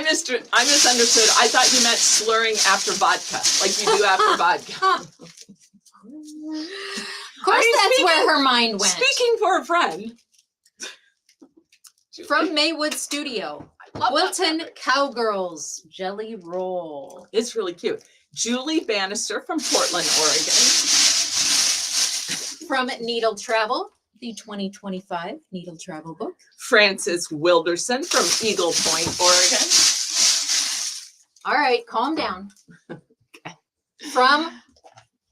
misunderstood. I thought you meant slurring after vodka, like you do after vodka. Of course, mean, that's where her mind went. Speaking for a friend. From Maywood Studio, I love that Wilton fabric. Cowgirls Jelly Roll. It's really cute. Julie Bannister from Portland, Oregon. From Needle Travel, the 2025 Needle Travel book. Frances Wilderson from Eagle Point, Oregon. All right, calm down. From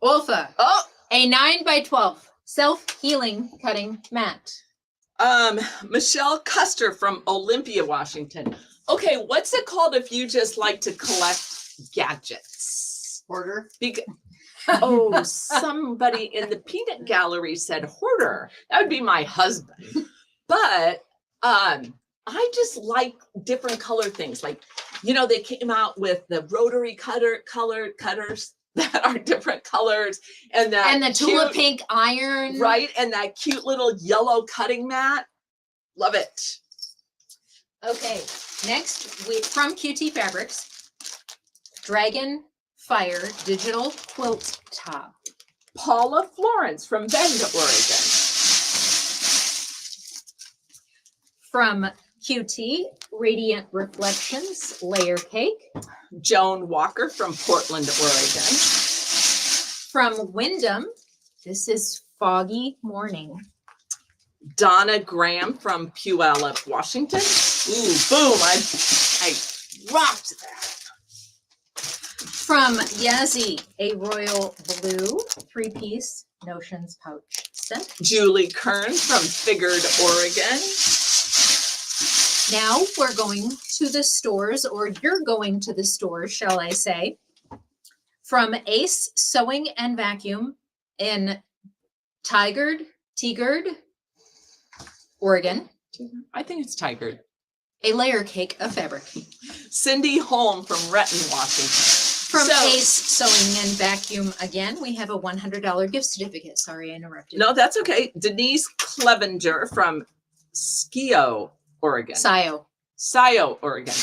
Olfa, Oh, a 9x12 self-healing cutting mat. Michelle Custer from Olympia, Washington. Okay, what's it called if you just like to collect gadgets? Hoarder. Oh, somebody in the peanut gallery said hoarder. That would be my husband. But I just like different color things. Like, you know, they came out with the rotary colored cutters that are different colors, and that And the Tula cute- Pink iron. right, and that cute little yellow cutting mat. Love it. Okay, next from QT Fabrics, Dragon Fire Digital Quilt Top. Paula Florence from Bend, Oregon. From QT Radiant Reflections Layer Cake. Joan Walker from Portland, Oregon. From Wyndham, this is Foggy Morning. Donna Graham from Puyallup, Washington. Ooh, boom, I rocked that. From Yazzie, a Royal Blue 3-piece Notions pouch set. Julie Kern from Figured, Oregon. Now we're going to the stores, or you're going to the stores, shall I say. From Ace Sewing and Vacuum in Tigard, Oregon, I think it's Tiger. a layer cake of fabric. Cindy Holm from Renton, Washington. From So- Ace Sewing and Vacuum again, we have a $100 gift certificate. Sorry, I interrupted. No, that's okay. Denise Clevenger from Skio, Oregon. Scio. Scio, Oregon.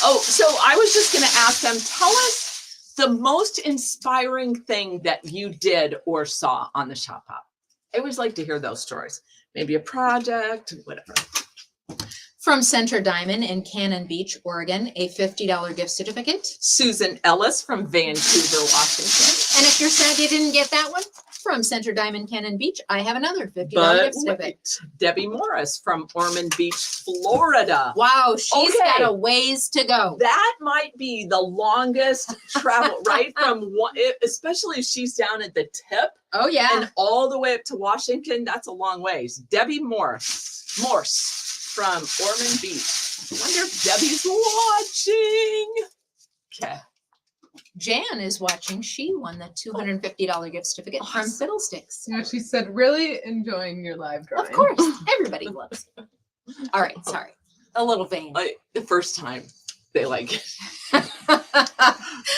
Oh, so I was just going to ask them, tell us the most inspiring thing that you did or saw on the Shop Hop? I always like to hear those stories. Maybe a project, whatever. From Center Diamond in Cannon Beach, Oregon, a $50 gift certificate. Susan Ellis from Vancouver, Washington. And if you're sad you didn't get that one, from Center Diamond Cannon Beach, I have another $50 But gift certificate. wait, Debbie Morris from Ormond Beach, Florida. Wow, she's Okay. got a ways to go. That might be the longest travel, right? From one, especially if she's down at the tip Oh yeah. and all the way up to Washington. That's a long ways. Debbie Morse from Ormond Beach. I wonder if Debbie's watching. Okay. Jan is watching. She won the $250 gift certificate from Awesome. Fiddlesticks. You know, she said, really enjoying your live drawing. Of course, everybody loves it. All right, sorry. A little vain. The first time they like it.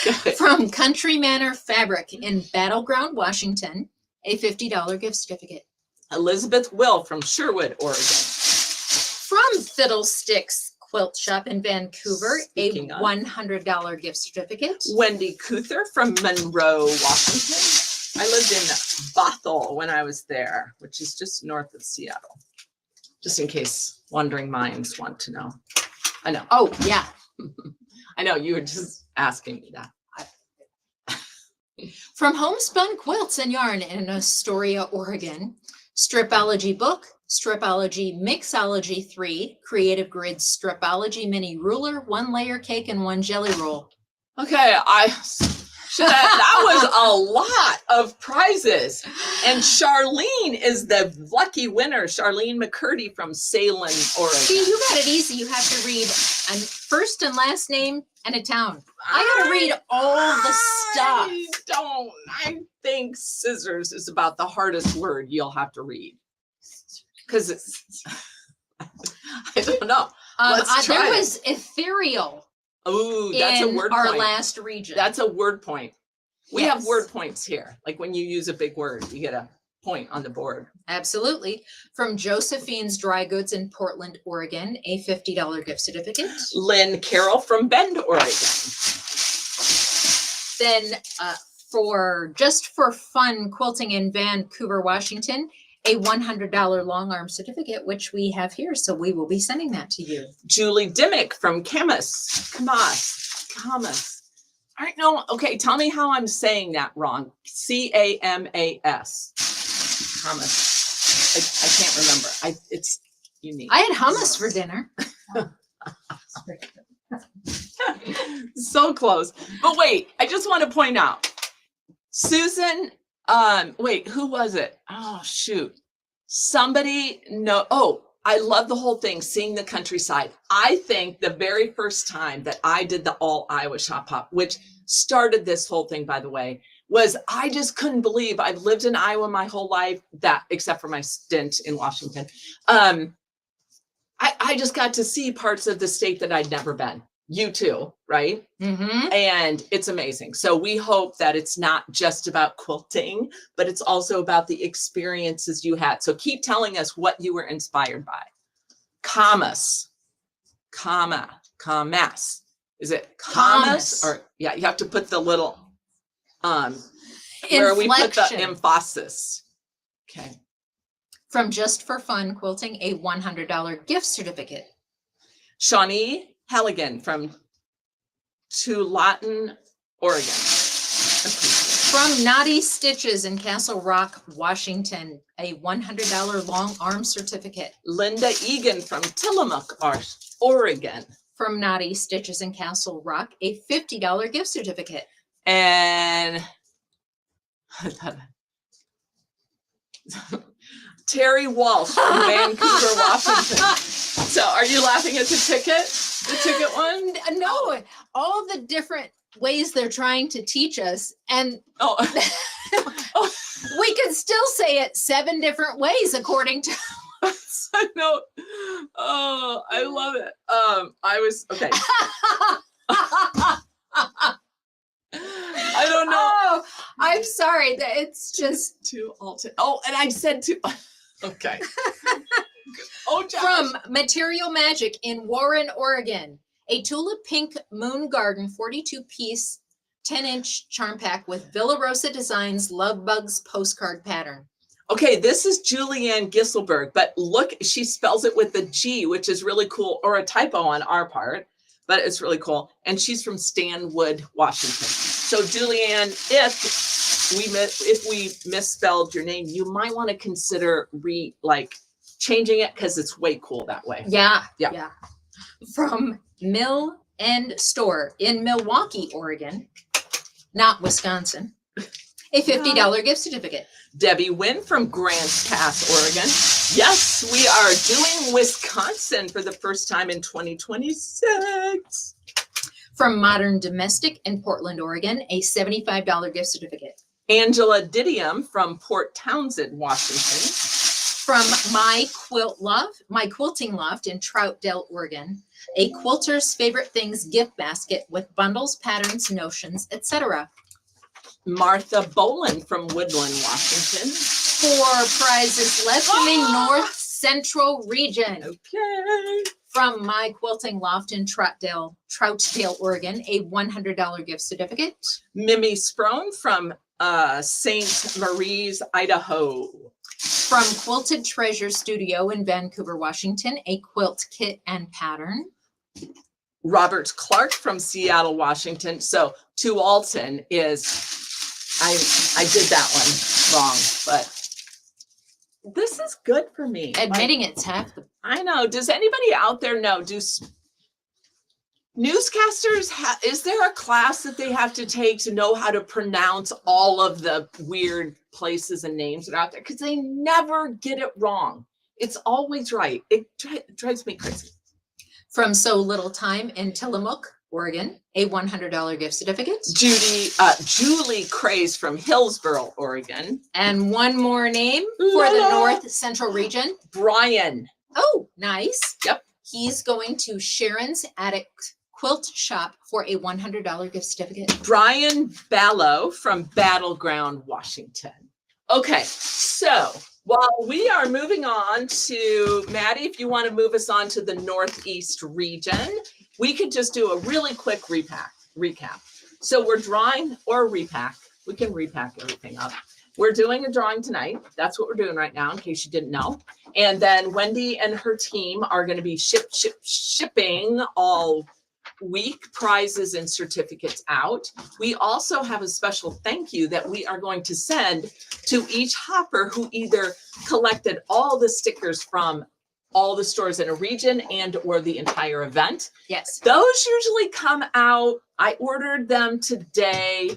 Okay. From Country Manor Fabric in Battleground, Washington, a $50 gift certificate. Elizabeth Will from Sherwood, Oregon. From Fiddlesticks Quilt Shop in Vancouver, Speaking a of. $100 gift certificate. Wendy Kuther from Monroe, Washington. I lived in Bothell when I was there, which is just north of Seattle. Just in case wandering minds want to know. I know. Oh, yeah. I know you were just asking me that. From Homespun Quilts and Yarn in Astoria, Oregon, Stripology Book, Stripology Mixology 3, Creative Grid Stripology Mini Ruler, 1 layer cake, and 1 jelly roll. Okay, that was a lot of prizes. And Charlene is the lucky winner. Charlene McCurdy from Salem, Oregon. See, you got it easy. You have to read a first and last name and a town. I gotta read all the stuff. I think scissors is about the hardest word you'll have to read. Because it's, I don't know. Let's There try it. was ethereal Ooh, that's a in word our point. last region. That's a word point. We have Yes. word points here. Like when you use a big word, you get a point on the board. Absolutely. From Josephine's Dry Goods in Portland, Oregon, a $50 gift certificate. Lynn Carroll from Bend, Oregon. Then for Just for Fun Quilting in Vancouver, Washington, a $100 long arm certificate, which we have here. So we will be sending that to you. Julie Dimmick from Camas. All right, no, okay, tell me how I'm saying that wrong. C-A-M-A-S. Camas. I can't remember. It's unique. I had hummus for dinner. So close. But wait, I just want to point out, Susan, wait, who was it? Oh, shoot. Somebody, no, oh, I love the whole thing, seeing the countryside. I think the very first time that I did the All Iowa Shop Hop, which started this whole thing, by the way, was I just couldn't believe I've lived in Iowa my whole life, that except for my stint in Washington. I just got to see parts of the state that I'd never been. You too, right? Mm-hmm. And it's amazing. So we hope that it's not just about quilting, but it's also about the experiences you had. So keep telling us what you were inspired by. Camas. Is it camas? Camas. Or yeah, you have to put the little where we put the Inflection. emphasis. Okay. From Just for Fun Quilting, a $100 gift certificate. Shawnee Halligan from Tualatin, Oregon. From Naughty Stitches in Castle Rock, Washington, a $100 long arm certificate. Linda Egan from Tillamook, Oregon. From Naughty Stitches in Castle Rock, a $50 gift certificate. And Terry Walsh from Vancouver, Washington. So are you laughing at the ticket? The ticket one? No, all the different ways they're trying to teach us, and Oh, we could still say it 7 different ways according to I know. Oh, I love it. I was okay. I don't know. Oh, I'm sorry. That it's just Two alternate. Oh, and I said two. Okay. Oh, Josh. from Material Magic in Warren, Oregon. A tulip pink moon garden 42-piece 10-inch charm pack with Villa Rosa Designs Love Bugs postcard pattern. Okay, this is Julianne Gisselberg, but look, she spells it with the G, which is really cool, or a typo on our part, but it's really cool. And she's from Stanwood, Washington. So Julianne, if we misspelled your name, you might want to consider changing it because it's way cool that way. Yeah. Yeah. From Mill End Store in Milwaukee, Oregon, not Wisconsin. A $50 gift certificate. Debbie Wynn from Grants Pass, Oregon. Yes, we are doing Wisconsin for the first time in 2026. From Modern Domestic in Portland, Oregon, a $75 gift certificate. Angela Didium from Port Townsend, Washington. From My Quilting Loft in Troutdale, Oregon, a Quilter's Favorite Things gift basket with bundles, patterns, notions, etc. Martha Boland from Woodland, Washington. 4 prizes left in the North Central region. Okay. From My Quilting Loft in Troutdale, Oregon, a $100 gift certificate. Mimi Sprone from St. Marie's, Idaho. From Quilted Treasure Studio in Vancouver, Washington, a quilt kit and pattern. Robert Clark from Seattle, Washington. So to Alton is, I did that one wrong, but this is good for me. Admitting it's half the. I know. Does anybody out there know? Do newscasters is there a class that they have to take to know how to pronounce all of the weird places and names that are out there? Because they never get it wrong. It's always right. It drives me crazy. From So Little Time in Tillamook, Oregon, a $100 gift certificate. Julie Craze from Hillsboro, Oregon. And one more name for the North Central region. Brian. Oh, nice. Yep. He's going to Sharon's Attic Quilt Shop for a $100 gift certificate. Brian Ballo from Battleground, Washington. Okay, so while we are moving on to Maddie, if you want to move us on to the Northeast region, we could just do a really quick recap. So we're drawing or repack. We can repack everything up. We're doing a drawing tonight. That's what we're doing right now, in case you didn't know. And then Wendy and her team are going to be shipping all week prizes and certificates out. We also have a special thank you that we are going to send to each hopper who either collected all the stickers from all the stores in a region and or the entire event. Yes. Those usually come out. I ordered them today.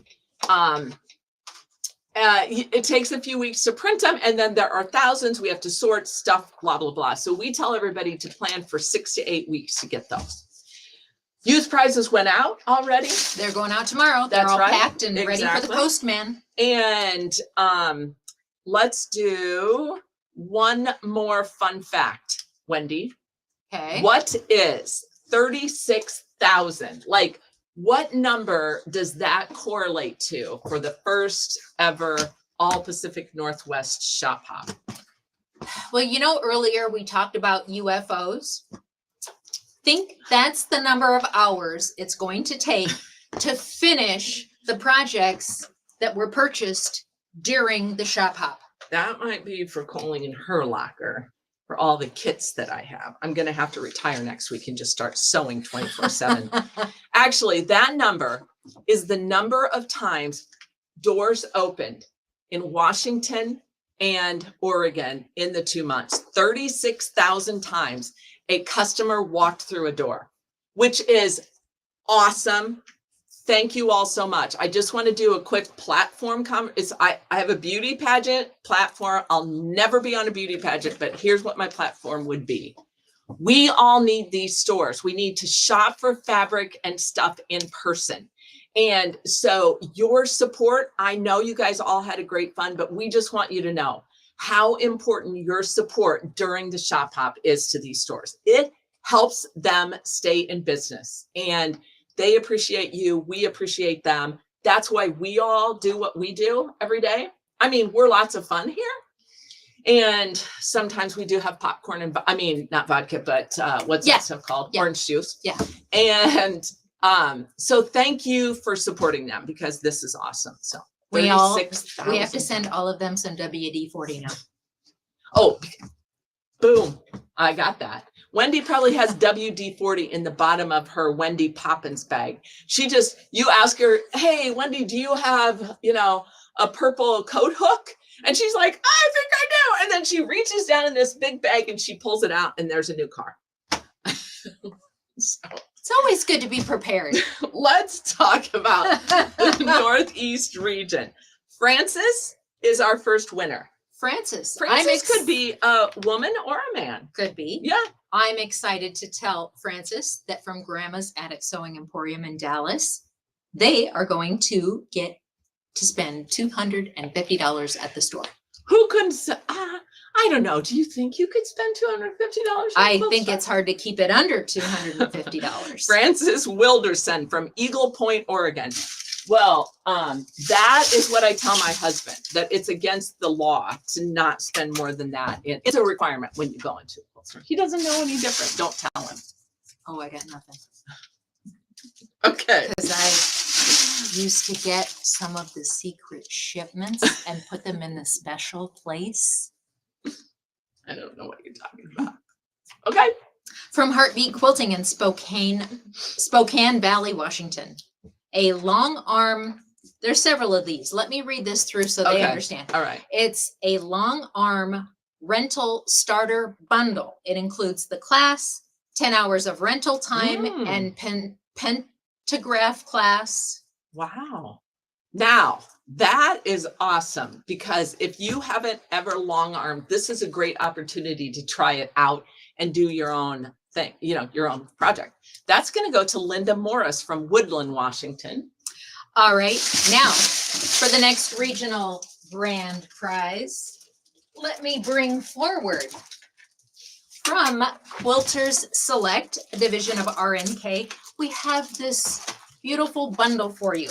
It takes a few weeks to print them, and then there are thousands. We have to sort stuff, blah, blah, blah. So we tell everybody to plan for 6 to 8 weeks to get those. Youth prizes went out already. They're going out tomorrow. They're That's all right. packed and ready for the Exactly. postman. And let's do one more fun fact, Wendy. Okay. What is 36,000? Like, what number does that correlate to for the first ever All Pacific Northwest Shop Hop? Well, you know, earlier we talked about UFOs. Think that's the number of hours it's going to take to finish the projects that were purchased during the shop hop. That might be for Colleen and her locker for all the kits that I have. I'm going to have to retire next week and just start sewing 24/7. Actually, that number is the number of times doors opened in Washington and Oregon in the 2 months. 36,000 times a customer walked through a door, which is awesome. Thank you all so much. I just want to do a quick platform I have a beauty pageant platform. I'll never be on a beauty pageant, but here's what my platform would be. We all need these stores. We need to shop for fabric and stuff in person. And so your support, I know you guys all had a great fun, but we just want you to know how important your support during the shop hop is to these stores. It helps them stay in business, and they appreciate you. We appreciate them. That's why we all do what we do every day. I mean, we're lots of fun here. And sometimes we do have popcorn and, not vodka, but what's Yeah. that stuff called? Yeah. Orange juice. Yeah. And So thank you for supporting them because this is awesome. So We have to 36,000. send all of them some WD-40 now. Oh, boom. I got that. Wendy probably has WD-40 in the bottom of her Wendy Poppins bag. You ask her, hey, Wendy, do you have, a purple coat hook? And she's like, I think I do. And then she reaches down in this big bag and she pulls it out and there's a new car. So It's always good to be prepared. let's talk about the Northeast region. Francis is our first winner. Francis, Francis could be a woman or a man. Could be. Yeah. I'm excited to tell Francis that from Grandma's Attic Sewing Emporium in Dallas, they are going to get to spend $250 at the store. Who couldn't say, I don't know. Do you think you could spend $250? I think it's hard to keep it under $250. Francis Wilderson from Eagle Point, Oregon. Well, that is what I tell my husband, that it's against the law to not spend more than that. It's a requirement when you go into a store. He doesn't know any different. Don't tell him. Oh, I got nothing. Okay. Because I used to get some of the secret shipments and put them in the special place. I don't know what you're talking about. Okay. From Heartbeat Quilting in Spokane Valley, Washington. A long arm, there's several of these. Let me read this through so they Okay. understand. All right. It's a long arm rental starter bundle. It includes the class, 10 hours of rental time, and pentagraph class. Wow. Now, that is awesome because if you haven't ever long armed, this is a great opportunity to try it out and do your own thing, your own project. That's going to go to Linda Morris from Woodland, Washington. All right, now for the next regional grand prize, let me bring forward from Quilters Select, a division of RNK, we have this beautiful bundle for you.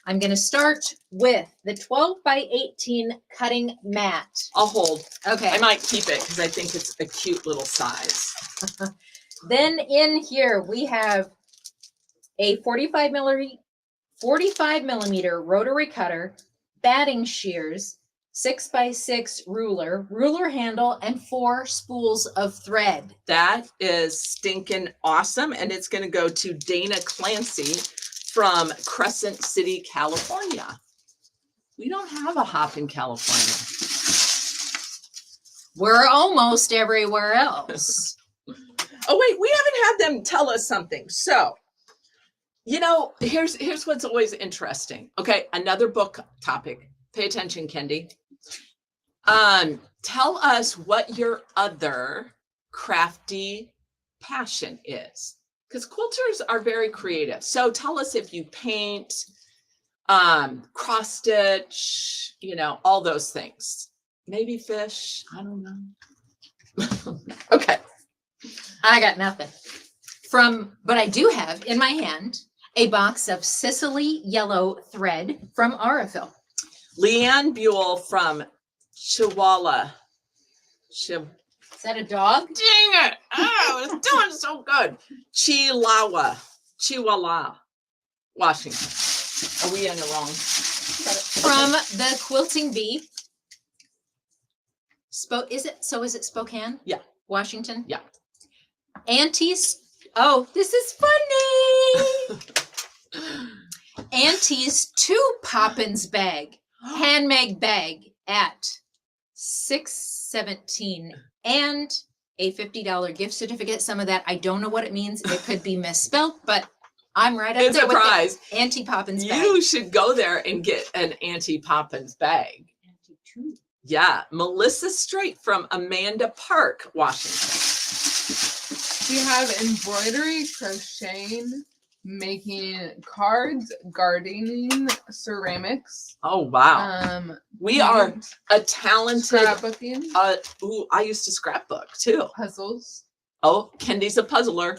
I'm going to start with the 12 by 18 cutting mat. I'll hold. Okay. I might keep it because I think it's a cute little size. Then in here we have a 45 millimeter rotary cutter, batting shears, 6x6 ruler handle, and 4 spools of thread. That is stinking awesome. And it's going to go to Dana Clancy from Crescent City, California. We don't have a hop in California. We're almost everywhere else. Oh, wait, we haven't had them tell us something. So, here's what's always interesting. Okay, another book topic. Pay attention, Kendi. Tell us what your other crafty passion is. Because quilters are very creative. So tell us if you paint, cross stitch, all those things. Maybe fish. I don't know. Okay. I got nothing. But I do have in my hand a box of Sicily yellow thread from Aurifil. Leanne Buell from Chihuahua. Is that a dog? Dang it. I was doing so good. Chihuahua, Washington. Are we in the wrong? From the Quilting Bee. Is it Spokane? Yeah. Washington? Yeah. Auntie's. Oh, this is funny. Auntie's 2 Poppins bag, handmade bag at $6.17 and a $50 gift certificate. Some of that, I don't know what it means. It could be misspelled, but I'm right up It's there a with prize. the Auntie Poppins bag. You should go there and get an Auntie Poppins bag. Yeah. Melissa Straight from Amanda Park, Washington. We have embroidery, crocheting, making cards, gardening, ceramics. Oh, wow. We are a talented, Scrapbooking, I used to scrapbook too. puzzles. Oh, Kendi's a puzzler.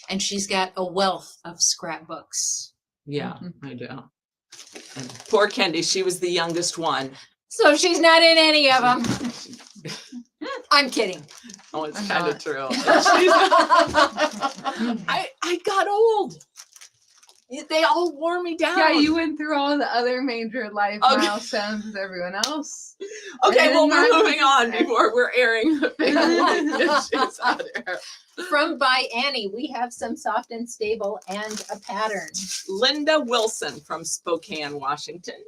And she's got a wealth of scrapbooks. Yeah, I do. And poor Kendi, she was the youngest one. So she's not in any of them. I'm kidding. Oh, it's Uh-huh. kind of true. I got old. They all wore me down. Yeah, you went through all the other major life Okay. milestones with everyone else. Okay, And well, then we're mine- moving on before we're airing family life issues out here. From By Annie, we have some soft and stable and a pattern. Linda Wilson from Spokane, Washington.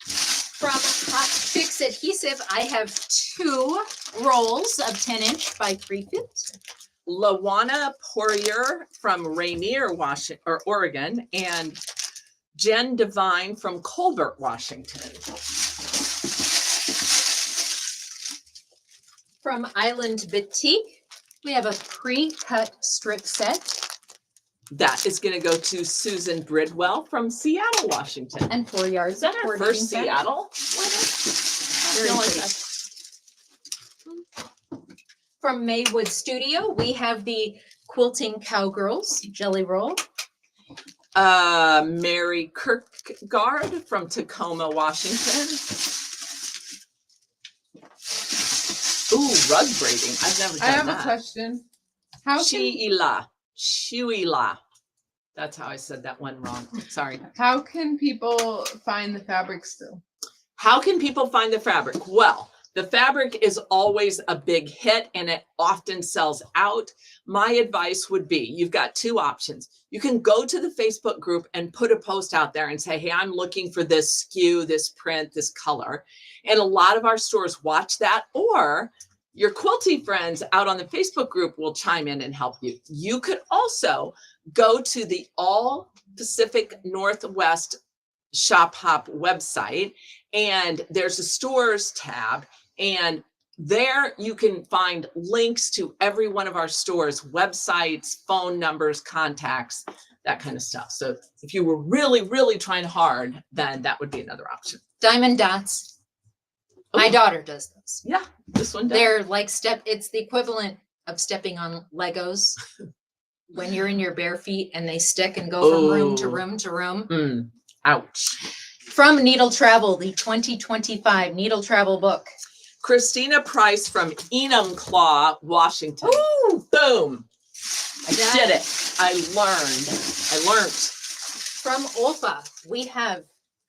From Hot Fix Adhesive, I have 2 rolls of 10-inch by 3-foot. Lawana Poirier from Rainier, Washington, or Oregon, and Jen Devine from Colbert, Washington. From Island Batik, we have a pre-cut strip set That is going to go to Susan Bridwell from Seattle, Washington. and 4 yards. Is that of our cording first set. Seattle? Very I feel like pretty. that's- From Maywood Studio, we have the Quilting Cowgirls Jelly Roll. Mary Kirkgard from Tacoma, Washington. Ooh, rug braiding. I've never done I have that. a question. How can, Shuila. That's how I said that one wrong. Sorry. how can people find the fabric still? How can people find the fabric? Well, the fabric is always a big hit and it often sells out. My advice would be, you've got 2 options. You can go to the Facebook group and put a post out there and say, hey, I'm looking for this SKU, this print, this color. And a lot of our stores watch that, or your quilty friends out on the Facebook group will chime in and help you. You could also go to the All Pacific Northwest Shop Hop website, and there's a stores tab, and there you can find links to every one of our stores, websites, phone numbers, contacts, that kind of stuff. So if you were really, really trying hard, then that would be another option. Diamond dots. My Ooh, daughter does those. yeah, this one does. They're like it's the equivalent of stepping on Legos when you're in your bare feet and they stick and go from room to Ooh. room to room. Mm, ouch. From Needle Travel, the 2025 Needle Travel book. Christina Price from Enumclaw, Washington. Ooh, Boom. I That- did it. I learned. from Olfa, we have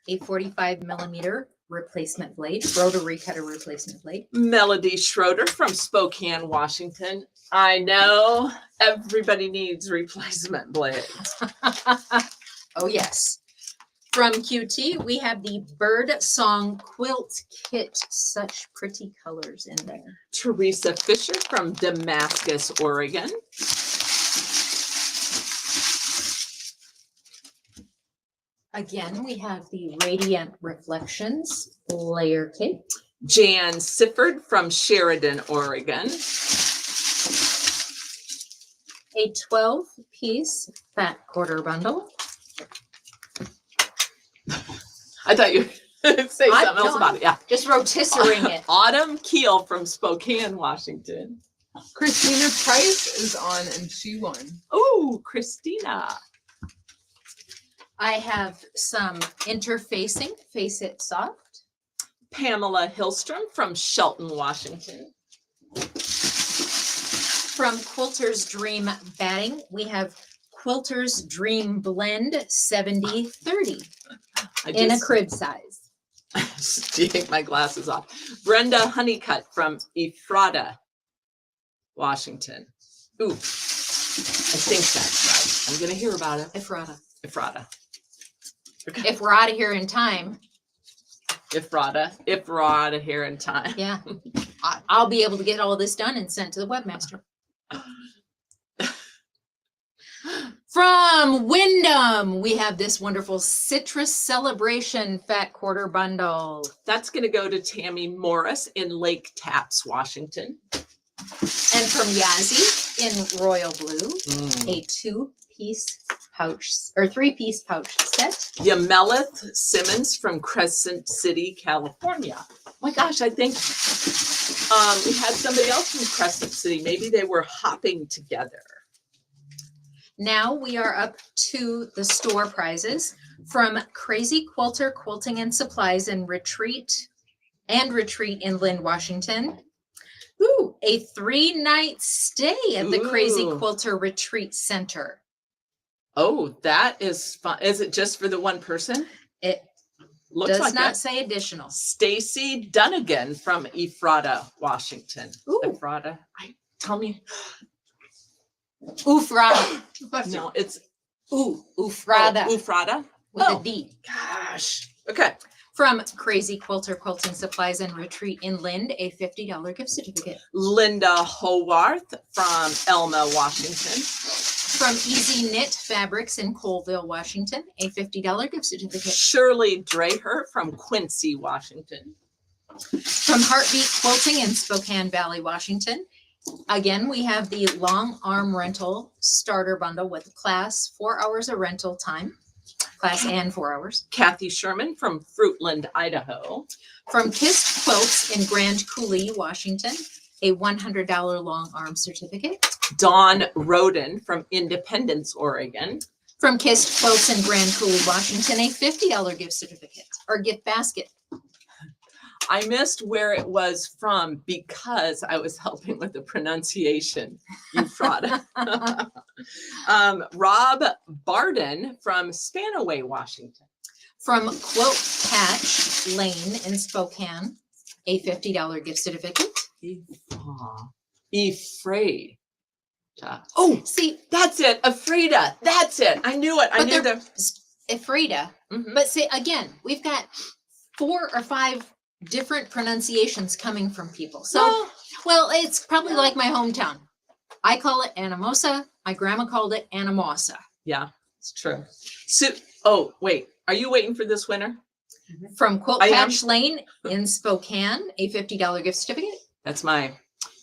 a 45 millimeter replacement blade, rotary cutter replacement blade. Melody Schroeder from Spokane, Washington. I know everybody needs replacement blades. Oh, yes. From QT, we have the Bird Song Quilt Kit. Such pretty colors in there. Teresa Fisher from Damascus, Oregon. Again, we have the Radiant Reflections layer cake. Jan Sifford from Sheridan, Oregon. A 12-piece fat quarter bundle. I thought you would say I something else don't- about it. Yeah. Just rotisserie it. Autumn Keel from Spokane, Washington. Christina Price is on and she won. Ooh, Christina. I have some interfacing Face It Soft. Pamela Hillstrom from Shelton, Washington. From Quilter's Dream Batting, we have Quilter's Dream Blend 70/30 I in a just crib size. take my glasses off. Brenda Honeycutt from Ephrata, Washington. Ooh, I think that's right. I'm gonna hear about it. Ephrata. Ephrata. If we're out of here in time, Ephrata. Ephrata here in time. yeah, I'll be able to get all this done and sent to the webmaster. From Wyndham, we have this wonderful Citrus Celebration Fat Quarter Bundle. That's gonna go to Tammy Morris in Lake Tapps, Washington. And from Yazzie in Royal Blue, Mm. a 2-piece pouch or 3-piece pouch set. Yamelith Simmons from Crescent City, California. Oh my gosh, I think we had somebody else from Crescent City. Maybe they were hopping together. Now we are up to the store prizes from Crazy Quilter Quilting and Supplies in Retreat, and retreat in Lynn, Washington. Ooh, a 3-night stay at the Crazy Ooh. Quilter Retreat Center. Oh, that is fun. Is it just for the one person? It Looks does like not that. say additional. Stacy Dunnigan from Ephrata, Washington. Ooh. Ephrata. Tell me. Ufrada. No, it's Ufrada Ephrata. with Oh. a D. Gosh. Okay. From Crazy Quilter Quilting Supplies and Retreat in Lind, a $50 gift certificate. Linda Howarth from Elma, Washington. From Easy Knit Fabrics in Colville, Washington, a $50 gift certificate. Shirley Dreher from Quincy, Washington. From Heartbeat Quilting in Spokane Valley, Washington. Again, we have the long arm rental starter bundle with class, 4 hours of rental time, class and 4 hours. Kathy Sherman from Fruitland, Idaho. From Kissed Quilts in Grand Coulee, Washington, a $100 long arm certificate. Dawn Roden from Independence, Oregon. From Kissed Quilts in Grand Coulee, Washington, a $50 gift certificate or gift basket. I missed where it was from because I was helping with the pronunciation. Ephrata. Rob Barden from Spanaway, Washington. From Quilt Patch Lane in Spokane, a $50 gift certificate. Afraid. Oh, See, that's it. Afraida. That's it. I knew it. I But knew they're- the. Ephrata. Mhm. But say again, we've got 4 or 5 different pronunciations coming from people. So, Well, well, it's probably like my hometown. I call it Anamosa. My grandma called it Anamosa. yeah, it's true. So, oh, wait. Are you waiting for this winner? From Quilt I am. Patch Lane in Spokane, a $50 gift certificate. That's my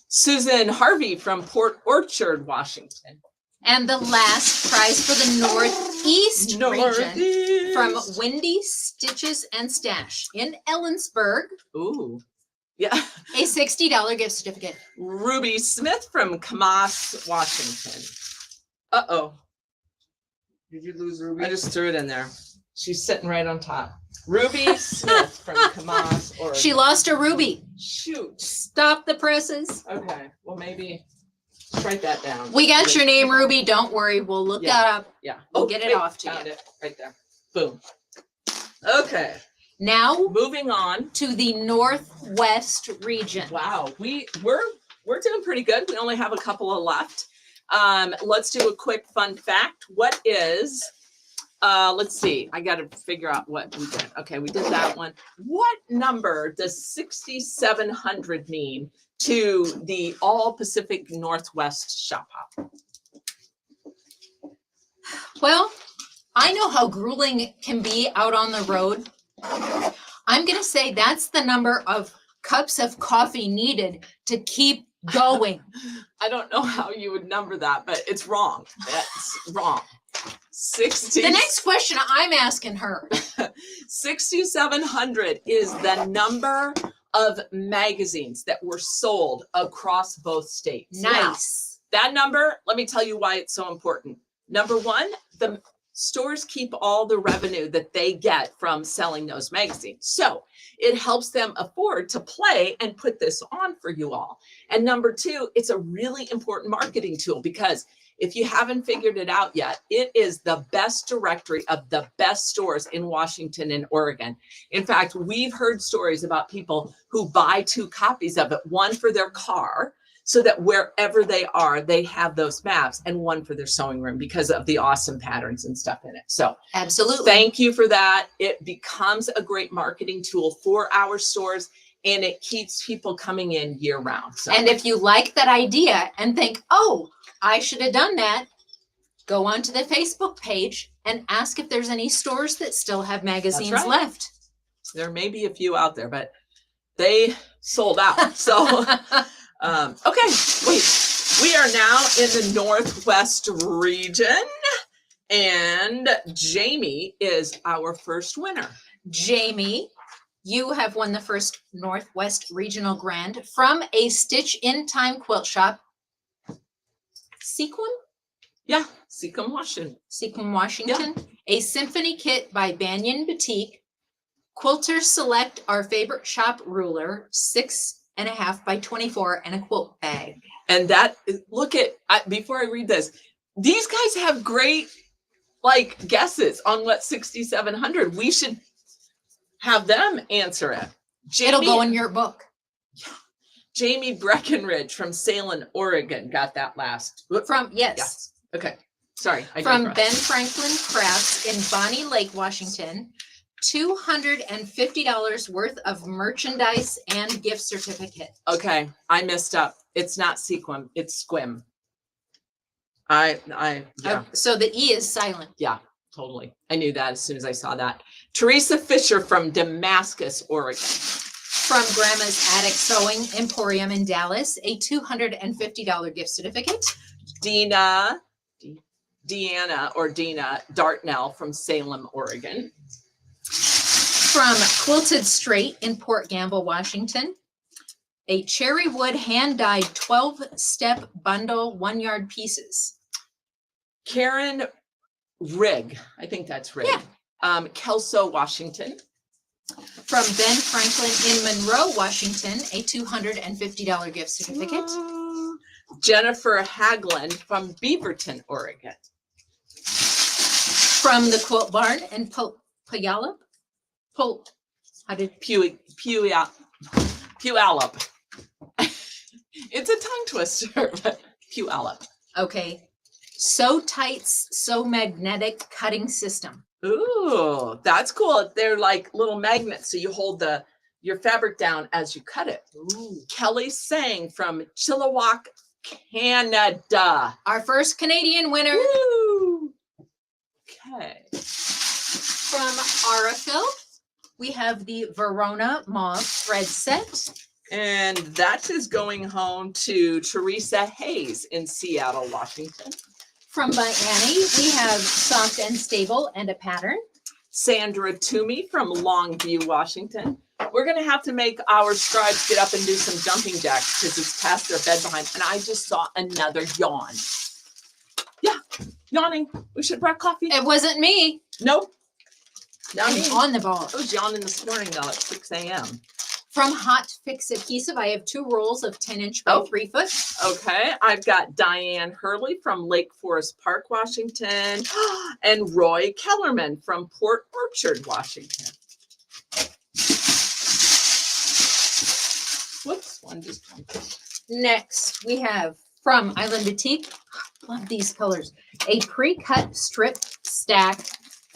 Susan Harvey from Port Orchard, Washington. And the last prize for the Northeast region from Windy Stitches and Stash in Ellensburg, Ooh, yeah. a $60 gift certificate. Ruby Smith from Camas, Washington. Uh-oh, Did you lose Ruby? I just threw it in there. She's sitting right on top. Ruby Smith from Camas, Oregon. She lost a ruby. Shoot. Stop the presses. Okay, well, maybe write that down. We got your name, Ruby. Don't worry. We'll look Yeah. that up. Yeah. We'll get it wait, off to found you. it right there. Boom. Okay, Now moving on. to the Northwest region. Wow, we're doing pretty good. We only have a couple of left. Let's do a quick fun fact. What is let's see. I got to figure out what we did. Okay, we did that one. What number does 6,700 mean to the All Pacific Northwest Shop Hop? Well, I know how grueling it can be out on the road. I'm going to say that's the number of cups of coffee needed to keep going. I don't know how you would number that, but it's wrong. That's wrong. 60. The next question I'm asking her. 6,700 is the number of magazines that were sold across both states. Now, Nice. that number, let me tell you why it's so important. Number one, the stores keep all the revenue that they get from selling those magazines. So it helps them afford to play and put this on for you all. And number two, it's a really important marketing tool because if you haven't figured it out yet, it is the best directory of the best stores in Washington and Oregon. In fact, we've heard stories about people who buy 2 copies of it, one for their car, so that wherever they are, they have those maps, and one for their sewing room because of the awesome patterns and stuff in it. So Absolutely. thank you for that. It becomes a great marketing tool for our stores, and it keeps people coming in year round. So And if you like that idea and think, oh, I should have done that, go onto the Facebook page and ask if there's any stores that still have magazines right. left. there may be a few out there, but they sold out. So okay, wait, we are now in the Northwest region, and Jamie is our first winner. Jamie, you have won the first Northwest Regional Grand from a Stitch in Time quilt shop. Sequin? Yeah, Seacom, Washington. Sequin, Washington. A symphony kit by Banyan Boutique. Quilters select our favorite shop ruler, 6.5 by 24, and a quilt bag. And that, look at, before I read this, these guys have great like guesses on what 6,700. We should have them answer it. It'll go Jamie- in your book. Jamie Breckenridge from Salem, Oregon got that last. From, yes, Yes. Okay. Sorry. I from digress. Ben Franklin Crafts in Bonnie Lake, Washington. $250 worth of merchandise and gift certificate. Okay. I messed up. It's not sequin. It's squim. Yeah, So the E is silent. totally. I knew that as soon as I saw that. Teresa Fisher from Damascus, Oregon. From Grandma's Attic Sewing Emporium in Dallas, a $250 gift certificate. Deanna Dartnell from Salem, Oregon. From Quilted Straight in Port Gamble, Washington, a cherry wood hand-dyed 12-step bundle 1-yard pieces. Karen Rigg, I think that's Rigg. Yeah. Kelso, Washington. From Ben Franklin in Monroe, Washington, a $250 gift certificate. Jennifer Haglund from Beaverton, Oregon. From the Quilt Barn in Puyallup. Puyallup. It's a tongue twister, but Puyallup. Okay. Sew Tights, Sew Magnetic Cutting System. Ooh, that's cool. They're like little magnets, so you hold your fabric down as you cut it. Ooh. Kelly Sang from Chilliwack, Canada. Our first Canadian winner. Woo! Okay. From Aurifil, we have the Verona Mauve thread set. And that is going home to Teresa Hayes in Seattle, Washington. From By Annie, we have Soft and Stable and a pattern. Sandra Toomey from Longview, Washington. We're going to have to make our scribes get up and do some jumping jacks because it's past their bed behind. And I just saw another yawn. Yeah, yawning. We should brew coffee. It wasn't me. Nope. Not I'm me. on the ball. I was yawning this morning though at 6 a.m. From Hot Fix Adhesive, I have 2 rolls of 10-inch by Oh. 3 foot. Okay, I've got Diane Hurley from Lake Forest Park, Washington, and Roy Kellerman from Port Orchard, Washington. Whoops, one just jumped. Next, we have from Island Boutique, love these colors, a pre-cut strip stack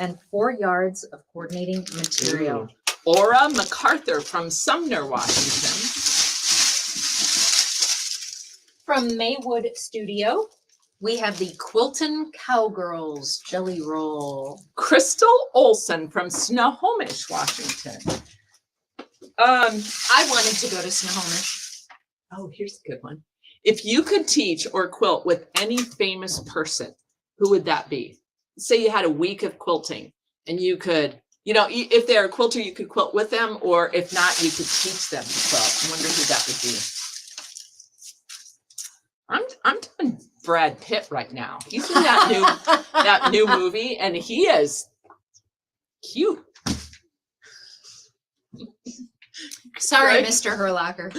and 4 yards of coordinating material. Ooh. Aura MacArthur from Sumner, Washington. From Maywood Studio, we have the Quilton Cowgirls Jelly Roll. Crystal Olson from Snohomish, Washington. I wanted to go to Snohomish. Oh, here's a good one. If you could teach or quilt with any famous person, who would that be? Say you had a week of quilting and you could, if they're a quilter, you could quilt with them, or if not, you could teach them to quilt. I wonder who that would be. I'm doing Brad Pitt right now. He's in that new movie, and he is cute. Sorry, Right? Mr. Herlocker.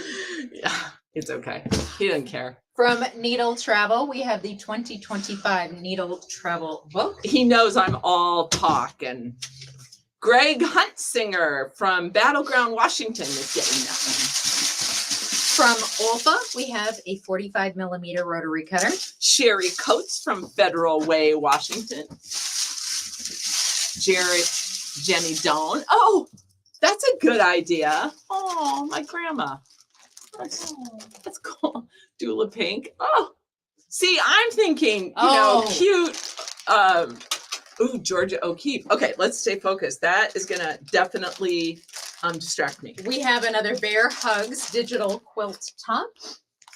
Yeah, it's okay. He didn't care. From Needle Travel, we have the 2025 Needle Travel book. He knows I'm all talk. And Greg Huntsinger from Battleground, Washington is getting that one. From Olfa, we have a 45mm rotary cutter. Sherry Coates from Federal Way, Washington. Jenny Doan. Oh, that's a good idea. Oh, my grandma. That's cool. Dula Pink. Oh, see, I'm thinking, cute. Ooh, Georgia O'Keeffe. Okay, let's stay focused. That is gonna definitely distract me. We have another Bear Hugs digital quilt top.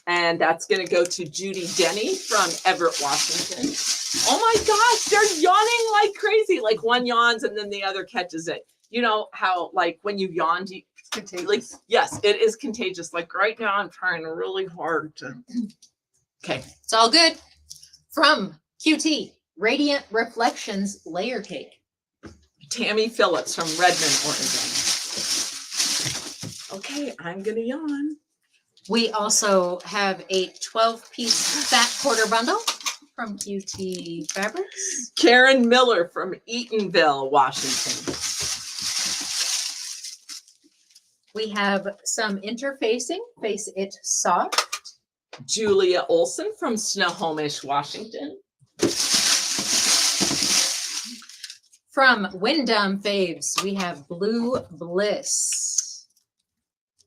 And that's gonna go to Judy Denny from Everett, Washington. Oh my gosh, they're yawning like crazy. Like one yawns and then the other catches it. You know how like when you yawn, yes, it is contagious. Like right now, I'm trying really hard to. Okay. It's all good. From QT, Radiant Reflections Layer Cake. Tammy Phillips from Redmond, Oregon. Okay, I'm gonna yawn. We also have a 12-piece fat quarter bundle from QT Fabrics. Karen Miller from Eatonville, Washington. We have some interfacing, Face It Soft. Julia Olson from Snohomish, Washington. From Wyndham Faves, we have Blue Bliss.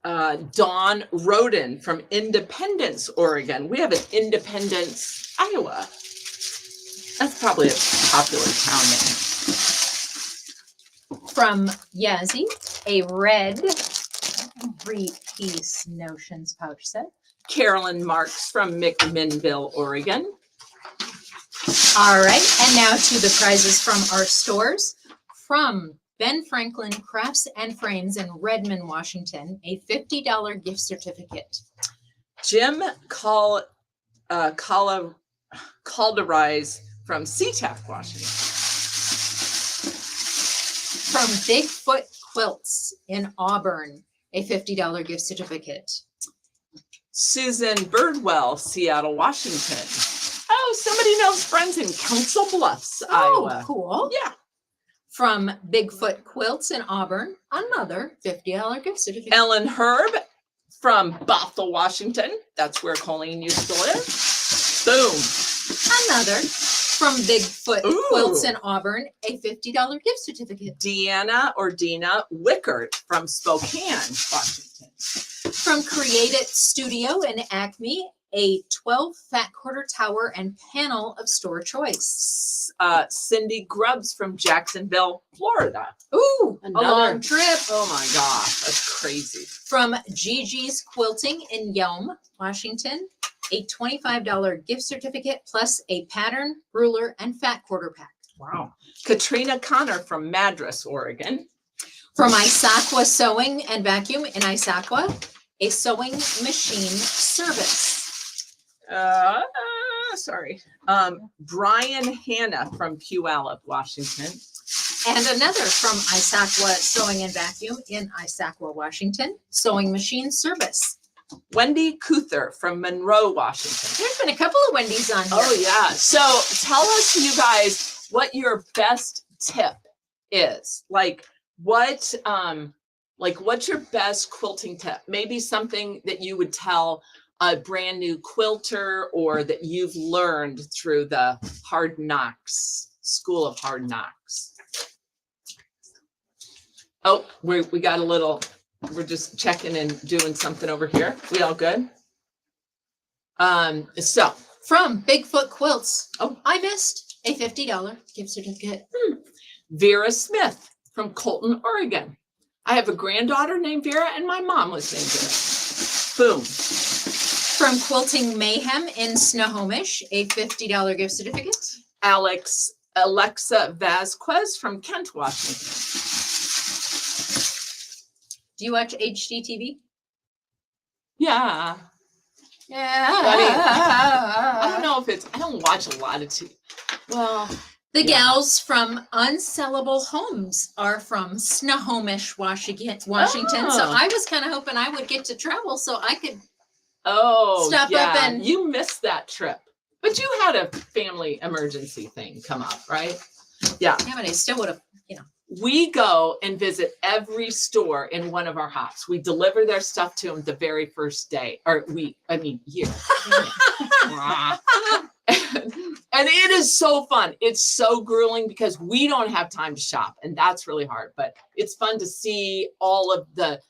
Dawn Roden from Independence, Oregon. We have an Independence, Iowa. That's probably a popular town name. From Yazzie, a red 3-piece Notions pouch set. Carolyn Marks from McMinnville, Oregon. All right, and now to the prizes from our stores. From Ben Franklin Crafts and Frames in Redmond, Washington, a $50 gift certificate. Jim Calderise from SeaTac, Washington. From Bigfoot Quilts in Auburn, a $50 gift certificate. Susan Birdwell, Seattle, Washington. Oh, somebody knows friends in Council Bluffs, Iowa. Cool. Yeah. From Bigfoot Quilts in Auburn, another $50 gift certificate. Ellen Herb from Bothell, Washington. That's where Colleen used to live. Boom. Another from Bigfoot Ooh. Quilts in Auburn, a $50 gift certificate. Deanna or Dina Wickert from Spokane, Washington. From Create It Studio in Acme, a 12 fat quarter tower and panel of store choice. Cindy Grubbs from Jacksonville, Florida. Ooh, Another- a long trip. Oh my gosh, that's crazy. From Gigi's Quilting in Yelm, Washington, a $25 gift certificate plus a pattern, ruler, and fat quarter pack. Wow. Katrina Connor from Madras, Oregon. From Issaquah Sewing and Vacuum in Issaquah, a sewing machine service. Sorry. Brian Hanna from Puyallup, Washington. And another from Issaquah Sewing and Vacuum in Issaquah, Washington, sewing machine service. Wendy Kuther from Monroe, Washington. There's been a couple of Wendy's on here. Oh yeah. So tell us, you guys, what your best tip is. What's your best quilting tip? Maybe something that you would tell a brand new quilter, or that you've learned through the Hard Knocks, School of Hard Knocks. Oh, we got a little, we're just checking and doing something over here. We all good? So From Bigfoot Quilts. Oh. I missed a $50 gift certificate. Vera Smith from Colton, Oregon. I have a granddaughter named Vera, and my mom was named Vera. Boom. From Quilting Mayhem in Snohomish, a $50 gift certificate. Alexa Vasquez from Kent, Washington. Do you watch HGTV? Yeah. Yeah. I don't know if it's, I don't watch a lot of TV. Well, The Yeah. gals from Unsellable Homes are from Snohomish, Washington. So Oh. I was kind of hoping I would get to travel so I could. oh, Stop up yeah. and- You missed that trip. But you had a family emergency thing come up, right? Yeah, but I still would have. We go and visit every store in one of our hops. We deliver their stuff to them the very first day, or year. And it is so fun. It's so grueling because we don't have time to shop, and that's really hard. But it's fun to see all of the,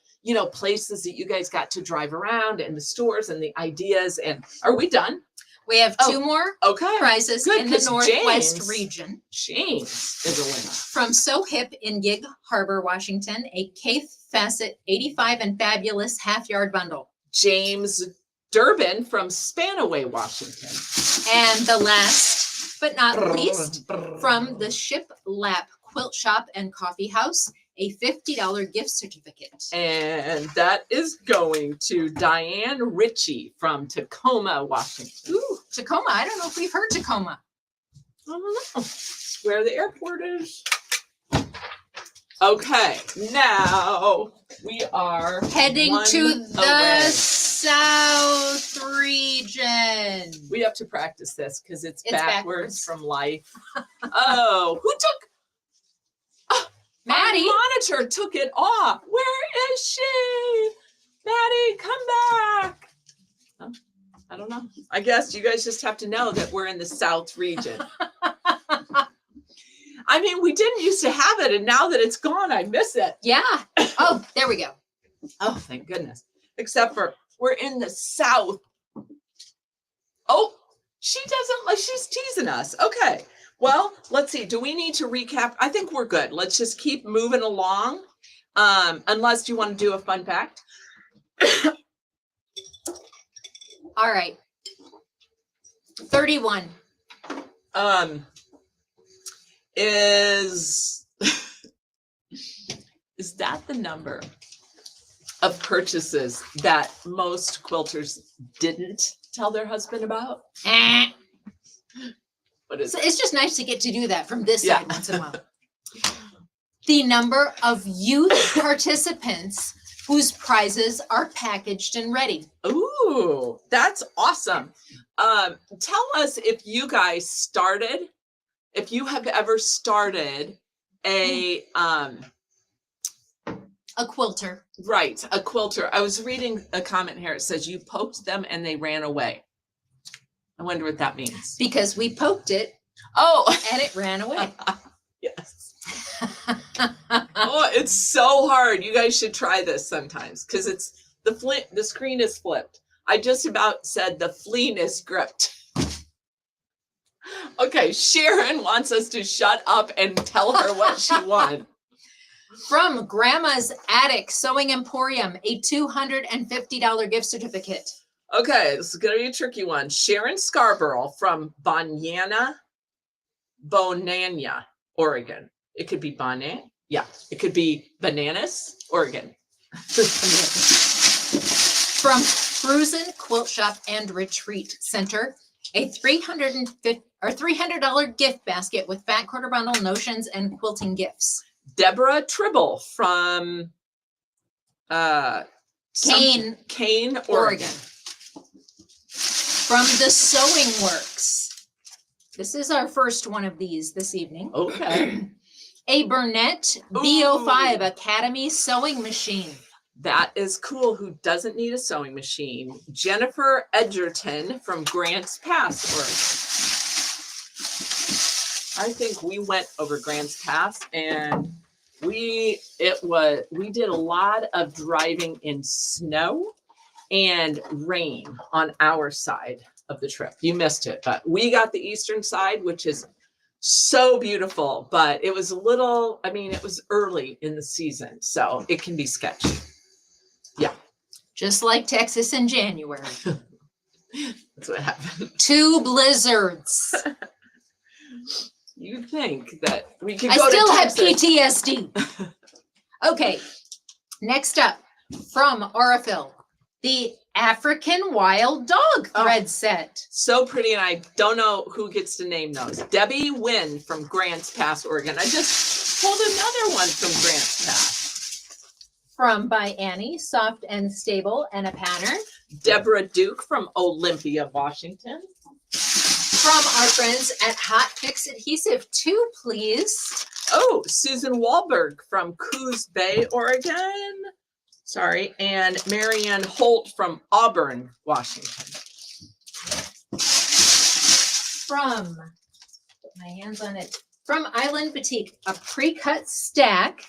places that you guys got to drive around, and the stores and the ideas. And are we done? We have Oh, two more Okay. prizes Good, in the 'cause Northwest James- region. James is a winner. From So Hip in Gig Harbor, Washington, a Kaith Facet 85 and Fabulous half-yard bundle. James Durbin from Spanaway, Washington. And the last but not least, from the Ship Lap Quilt Shop and Coffee House, a $50 gift certificate. And that is going to Diane Ritchie from Tacoma, Washington. Ooh, Tacoma. I don't know if we've heard Tacoma. I don't know. It's where the airport is. Okay, now We are Heading one to the away. South region. We have to practice this because it's It's backwards backwards. from life. Oh, who took Maddie, my monitor? Took it off. Where is she? Maddie, come back. Huh? I don't know. I guess you guys just have to know that we're in the South region. I mean, we didn't used to have it, and now that it's gone, I miss it. yeah. Oh, there we go. Oh, thank goodness. Except for we're in the South. Oh, she doesn't like, she's teasing us. Okay. Well, let's see. Do we need to recap? I think we're good. Let's just keep moving along. Unless you want to do a fun fact. All right. 31. Is that the number of purchases that most quilters didn't tell their husband about? Eh. What is It's just nice to get to do that from this Yeah. side once in a while. The number of youth participants whose prizes are packaged and ready. Ooh, that's awesome. Tell us if you guys started, if you have ever started a quilter. right, a quilter. I was reading a comment here. It says you poked them and they ran away. I wonder what that means. Because we poked it Oh, and it ran away. yes. Oh, it's so hard. You guys should try this sometimes because it's the screen is flipped. I just about said the fleen is gripped. Okay, Sharon wants us to shut up and tell her what she won. From Grandma's Attic Sewing Emporium, a $250 gift certificate. Okay, this is gonna be a tricky one. Sharon Scarborough from Bonanya, Oregon. It could be Bonnet. Yeah, it could be Bananas, Oregon. From Fruzen Quilt Shop and Retreat Center, a $300 gift basket with fat quarter bundle notions and quilting gifts. Deborah Tribble from Kane, Kane, Oregon. Oregon. From the Sewing Works. This is our first one of these this evening. Okay, A Burnett BO5 Academy sewing machine. that is cool. Who doesn't need a sewing machine? Jennifer Edgerton from Grants Pass, Oregon. I think we went over Grants Pass and we did a lot of driving in snow and rain on our side of the trip. You missed it, but we got the eastern side, which is so beautiful, but it was a little, I mean, it was early in the season, so it can be sketchy. Yeah, Just like Texas in January. that's what happened. 2 blizzards. You think that we could I go still to have Texas. PTSD. Okay, next up from Aurifil, the African Wild Dog Oh. thread set. So pretty, and I don't know who gets to name those. Debbie Wynn from Grants Pass, Oregon. I just pulled another one from Grants Pass. From By Annie, soft and stable and a pattern. Deborah Duke from Olympia, Washington. From our friends at Hot Fix Adhesive 2, please. Oh, Susan Wahlberg from Coos Bay, Oregon. Sorry, and Marianne Holt from Auburn, Washington. From, put my hands on it, from Island Boutique, a pre-cut stack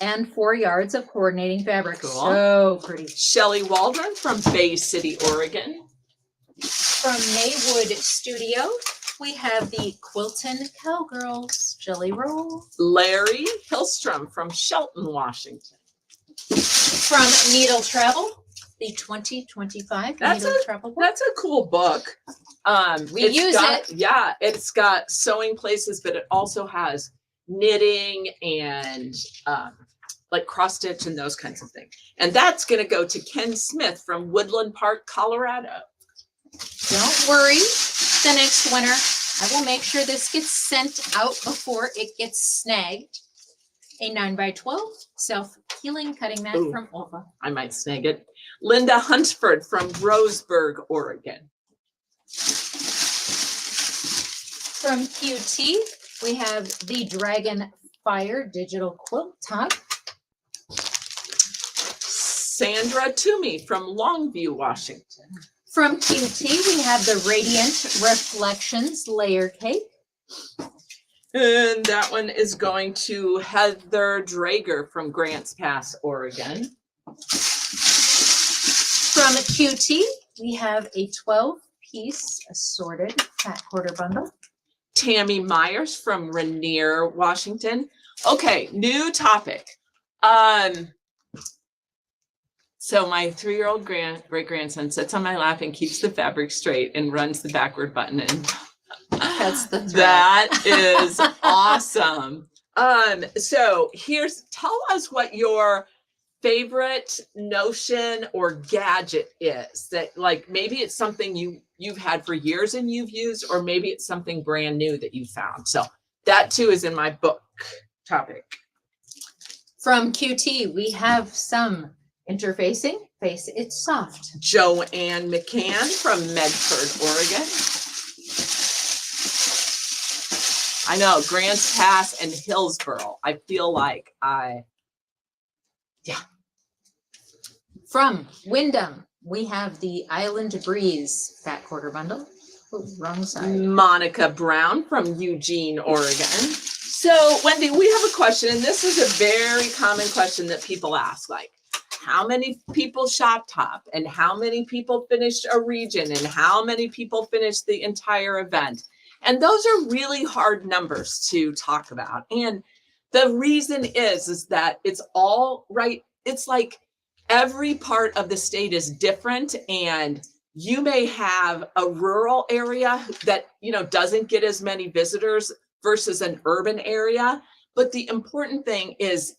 and 4 yards of coordinating fabric. Cool. So pretty. Shelley Waldron from Bay City, Oregon. From Maywood Studio, we have the Quilton Cowgirls Jelly Roll. Larry Hillstrom from Shelton, Washington. From Needle Travel, the 2025 That's Needle Travel book. That's a cool book. We It's use got- it. Yeah, it's got sewing places, but it also has knitting and like cross stitch and those kinds of things. And that's going to go to Ken Smith from Woodland Park, Colorado. Don't worry, the next winter, I will make sure this gets sent out before it gets snagged. A 9x12 self-healing cutting mat Ooh. from Olva. I might snag it. Linda Huntford from Roseburg, Oregon. From QT, we have the Dragon Fire digital quilt top. Sandra Toomey from Longview, Washington. From QT, we have the Radiant Reflections layer cake. And that one is going to Heather Drager from Grants Pass, Oregon. From QT, we have a 12-piece assorted fat quarter bundle. Tammy Myers from Rainier, Washington. Okay, new topic. So my 3-year-old great grandson sits on my lap and keeps the fabric straight and runs the backward button, and That's the thread. that is awesome. So tell us what your favorite notion or gadget is that, like, maybe it's something you've had for years and you've used, or maybe it's something brand new that you found. So that too is in my book topic. From QT, we have some interfacing. Face It Soft. Joanne McCann from Medford, Oregon. I know, Grants Pass and Hillsboro. I feel like From Wyndham, we have the Island Breeze fat quarter bundle. Oh, wrong side. Monica Brown from Eugene, Oregon. So Wendy, we have a question, and this is a very common question that people ask, like, how many people shop top, and how many people finished a region, and how many people finished the entire event? And those are really hard numbers to talk about. And the reason is that it's all right. It's like every part of the state is different, and you may have a rural area that, doesn't get as many visitors versus an urban area. But the important thing is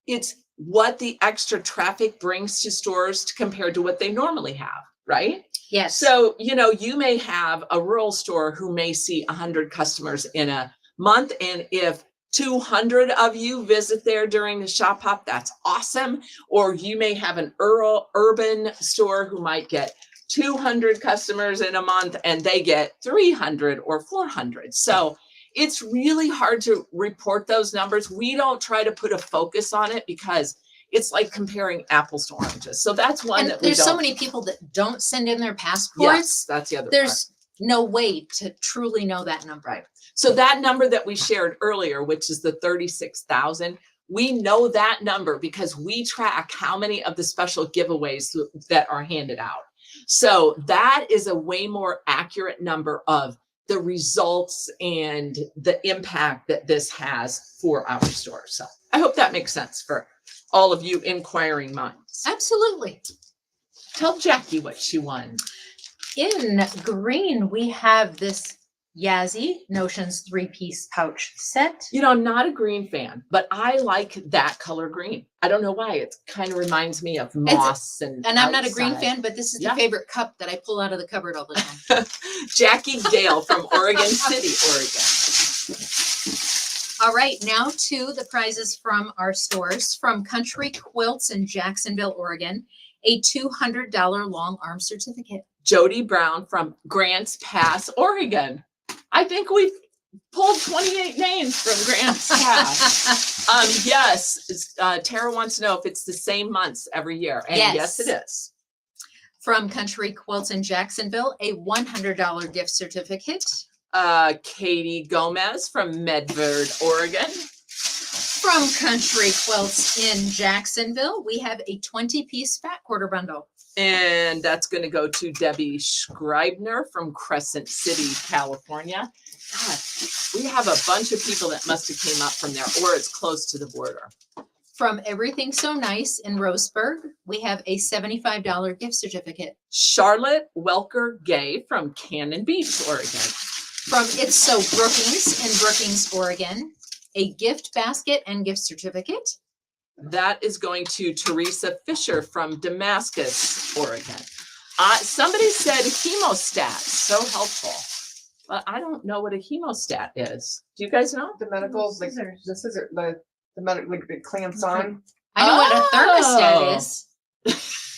it's what the extra traffic brings to stores compared to what they normally have, right? Yes. So, you may have a rural store who may see 100 customers in a month. And if 200 of you visit there during the shop hop, that's awesome. Or you may have an urban store who might get 200 customers in a month and they get 300 or 400. So it's really hard to report those numbers. We don't try to put a focus on it because it's like comparing apples to oranges. So that's one And that we there's don't. so many people that don't send in their passports. Yes, that's the other part. There's no way to truly know that number. Right. So that number that we shared earlier, which is the 36,000, we know that number because we track how many of the special giveaways that are handed out. So that is a way more accurate number of the results and the impact that this has for our store. So I hope that makes sense for all of you inquiring minds. Absolutely. Tell Jackie what she won. In green, we have this Yazzie Notions 3-piece pouch set. I'm not a green fan, but I like that color green. I don't know why. It kind of reminds me of moss and I'm not a green outside. fan, but this is Yeah. the favorite cup that I pull out of the cupboard all the time. Jackie Gale from Oregon City, Oregon. All right, now to the prizes from our stores. From Country Quilts in Jacksonville, Oregon, a $200 long arm certificate. Jody Brown from Grants Pass, Oregon. I think we've pulled 28 names from Grants Pass. Yes, Tara wants to know if it's the same months every year. And yes, it is. From Country Quilts in Jacksonville, a $100 gift certificate. Katie Gomez from Medford, Oregon. From Country Quilts in Jacksonville, we have a 20-piece fat quarter bundle. And that's going to go to Debbie Schreibner from Crescent City, California. God, we have a bunch of people that must have came up from there, or it's close to the border. From Everything So Nice in Roseburg, we have a $75 gift certificate. Charlotte Welker Gay from Cannon Beach, Oregon. From It's So Brookings in Brookings, Oregon, a gift basket and gift certificate. That is going to Teresa Fisher from Damascus, Oregon. Somebody said hemostat, so helpful. But I don't know what a hemostat is. Do you guys know? The medical, like the scissor, the The metal, like the clamps on. I know what a Oh. thermostat is.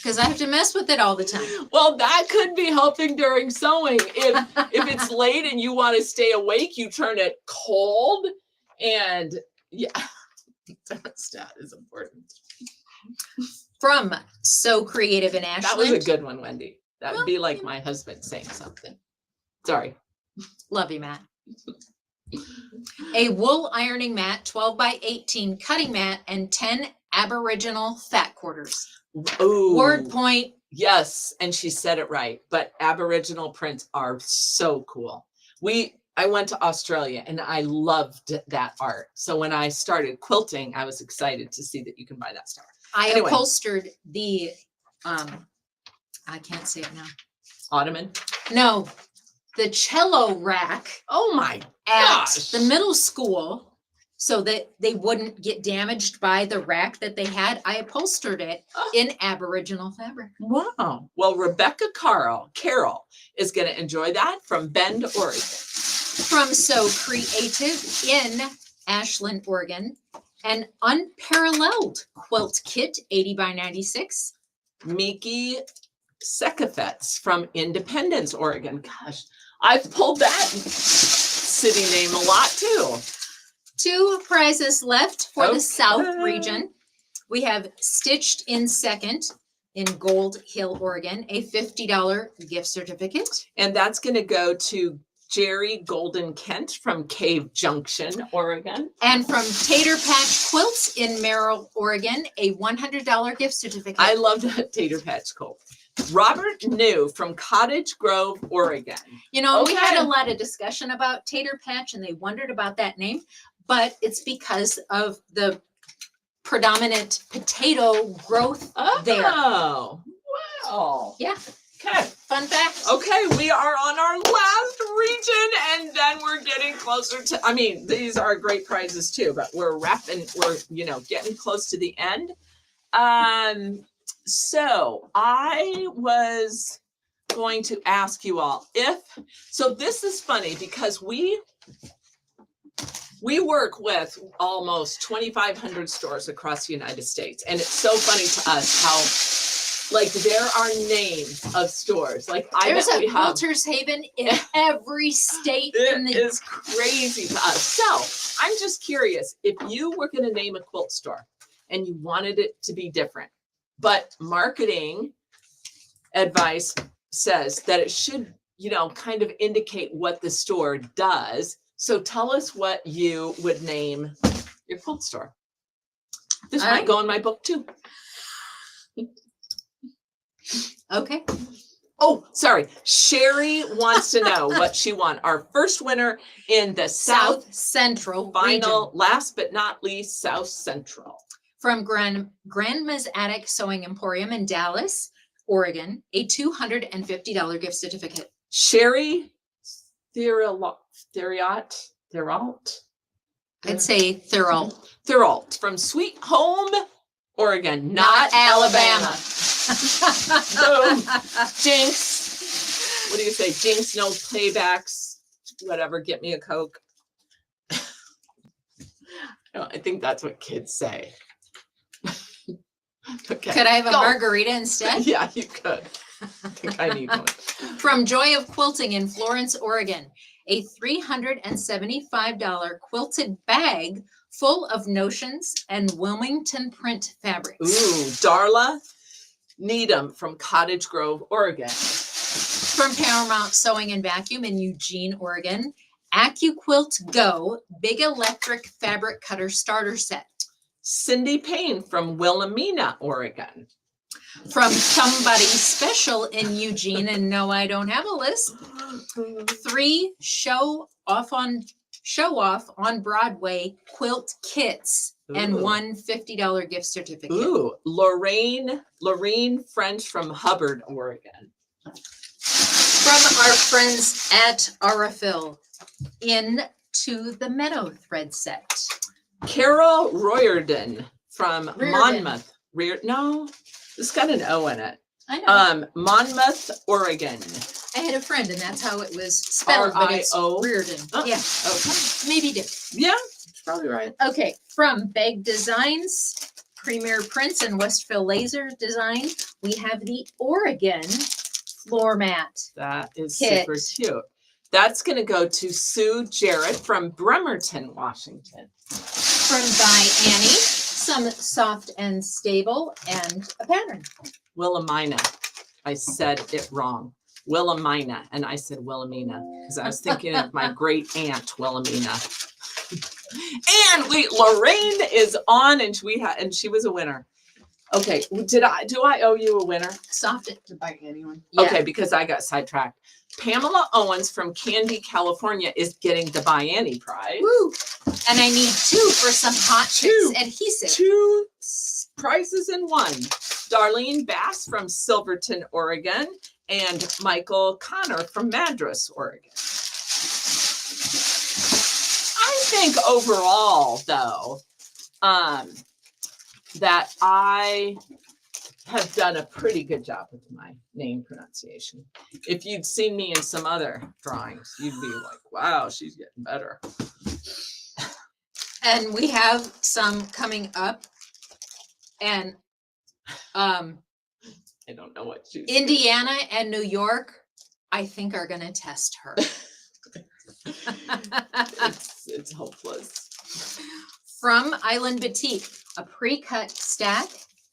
Because I have to mess with it all the time. Well, that could be helping during sewing. If it's late and you want to stay awake, you turn it cold. And yeah, thermostat is important. From So Creative in That was a Ashland. good one, Wendy. That would Well, be like my husband saying something. Sorry. Love you, Matt. A wool ironing mat, 12 by 18 cutting mat, and 10 Aboriginal fat quarters. Ooh. Word point. Yes, and she said it right. But Aboriginal prints are so cool. I went to Australia and I loved that art. So when I started quilting, I was excited to see that you can buy that stuff. I Anyway. upholstered the, I can't say it now. Ottoman. No, the cello rack Oh my at gosh. the middle school so that they wouldn't get damaged by the rack that they had. I upholstered it Oh. in Aboriginal fabric. Wow. Well, Rebecca Carroll is going to enjoy that from Bend, Oregon. From So Creative in Ashland, Oregon, an unparalleled quilt kit, 80 by 96. Miki Sekafets from Independence, Oregon. Gosh, I've pulled that city name a lot too. 2 prizes left for the South Okay. region. We have Stitched in Second in Gold Hill, Oregon, a $50 gift certificate. And that's going to go to Jerry Golden Kent from Cave Junction, Oregon. And from Tater Patch Quilts in Merrill, Oregon, a $100 gift certificate. I love that Tater Patch Colt. Robert New from Cottage Grove, Oregon. You know, we had Okay. a lot of discussion about Tater Patch and they wondered about that name, but it's because of the predominant potato growth there. Oh, wow. Yeah, Okay. fun fact. Okay, we are on our last region and then we're getting closer to, I mean, these are great prizes too, but we're getting close to the end. So I was going to ask you all so this is funny because we work with almost 2,500 stores across the United States. And it's so funny to us how like there are names of stores. Like I There's bet a we have. Quilter's Haven in every state in It the is crazy to us. So I'm just curious if you were going to name a quilt store and you wanted it to be different, but marketing advice says that it should, kind of indicate what the store does. So tell us what you would name your quilt store. This might go in my book too. Okay. Oh, sorry. Sherry wants to know what she won. Our first winner in the South South Central Final, region. last but not least, South Central. From Grandma's Attic Sewing Emporium in Dallas, Oregon, a $250 gift certificate. Sherry Therault I'd say Therault from Sweet Home, Oregon, not Alabama. Boom. Jinx. What do you say? Jinx, no paybacks, whatever, get me a Coke. No, I think that's what kids say. Okay. Could I have a Go. margarita instead? Yeah, you could. I think I need one. From Joy of Quilting in Florence, Oregon, a $375 quilted bag full of notions and Wilmington print fabrics. Ooh, Darla Needham from Cottage Grove, Oregon. From Paramount Sewing and Vacuum in Eugene, Oregon, AccuQuilt Go Big Electric Fabric Cutter Starter Set. Cindy Payne from Wilhelmina, Oregon. From Somebody Special in Eugene, and no, I don't have a list. 3 show off on Broadway quilt kits and Ooh. one $50 gift certificate. Ooh, Lorraine French from Hubbard, Oregon. From our friends at Aurifil in To the Meadow thread set. Carol Royerden from Reardon. Monmouth. No, it's got an O in it. I know. Monmouth, Oregon. I had a friend and that's how it was spelled, but it's R-I-O? Reardon. Oh, Yeah, Okay. maybe different. Yeah, That's probably right. Okay, from Beg Designs, Premier Prints and Westville Laser Design, we have the Oregon floor mat. That is Kit. super cute. That's going to go to Sue Jarrett from Bremerton, Washington. From By Annie, some soft and stable and a pattern. Wilhelmina. I said it wrong. Wilhelmina. And I said Wilhelmina because I was thinking of my great aunt, Wilhelmina. And Lorraine is on and she was a winner. Okay. Do I owe you a winner? Soft. To buy anyone. Yeah. Okay, because I got sidetracked. Pamela Owens from Candy, California is getting the Bianni Prize. Woo. And I need 2 for some hot Two. chicks adhesive. 2 prizes in 1. Darlene Bass from Silverton, Oregon, and Michael Connor from Madras, Oregon. I think overall, though, that I have done a pretty good job with my name pronunciation. If you'd seen me in some other drawings, you'd be like, wow, she's getting better. And we have some coming up. And I don't know what she's Indiana and New York, I think are going to test her. it's hopeless. From Island Boutique, a pre-cut stack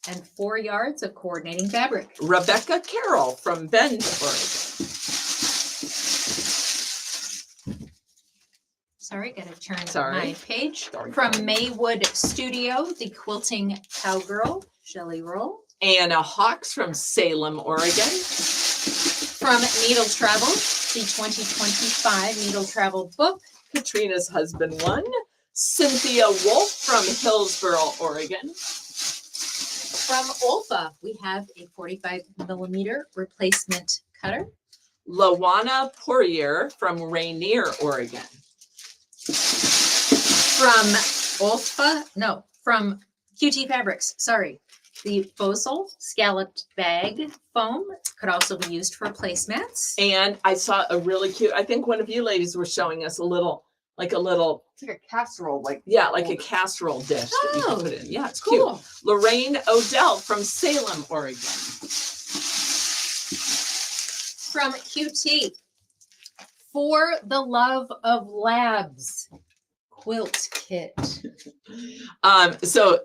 and 4 yards of coordinating fabric. Rebecca Carroll from Bend, Oregon. Sorry, gotta turn Sorry. my page. Sorry. From Maywood Studio, the quilting cowgirl, Shelley Roll. Anna Hawks from Salem, Oregon. From Needle Travel, the 2025 Needle Travel book. Katrina's husband won. Cynthia Wolf from Hillsboro, Oregon. From Olfa, we have a 45mm replacement cutter. Lawana Poirier from Rainier, Oregon. From from QT Fabrics, sorry. The Bosel scalloped bag foam could also be used for placemats. And I saw a really cute, I think one of you ladies were showing us a little, It's like a casserole, like. like a casserole dish that you can Oh, put in. Yeah, it's cute. Cool. Lorraine Odell from Salem, Oregon. From QT, For the Love of Labs quilt kit. So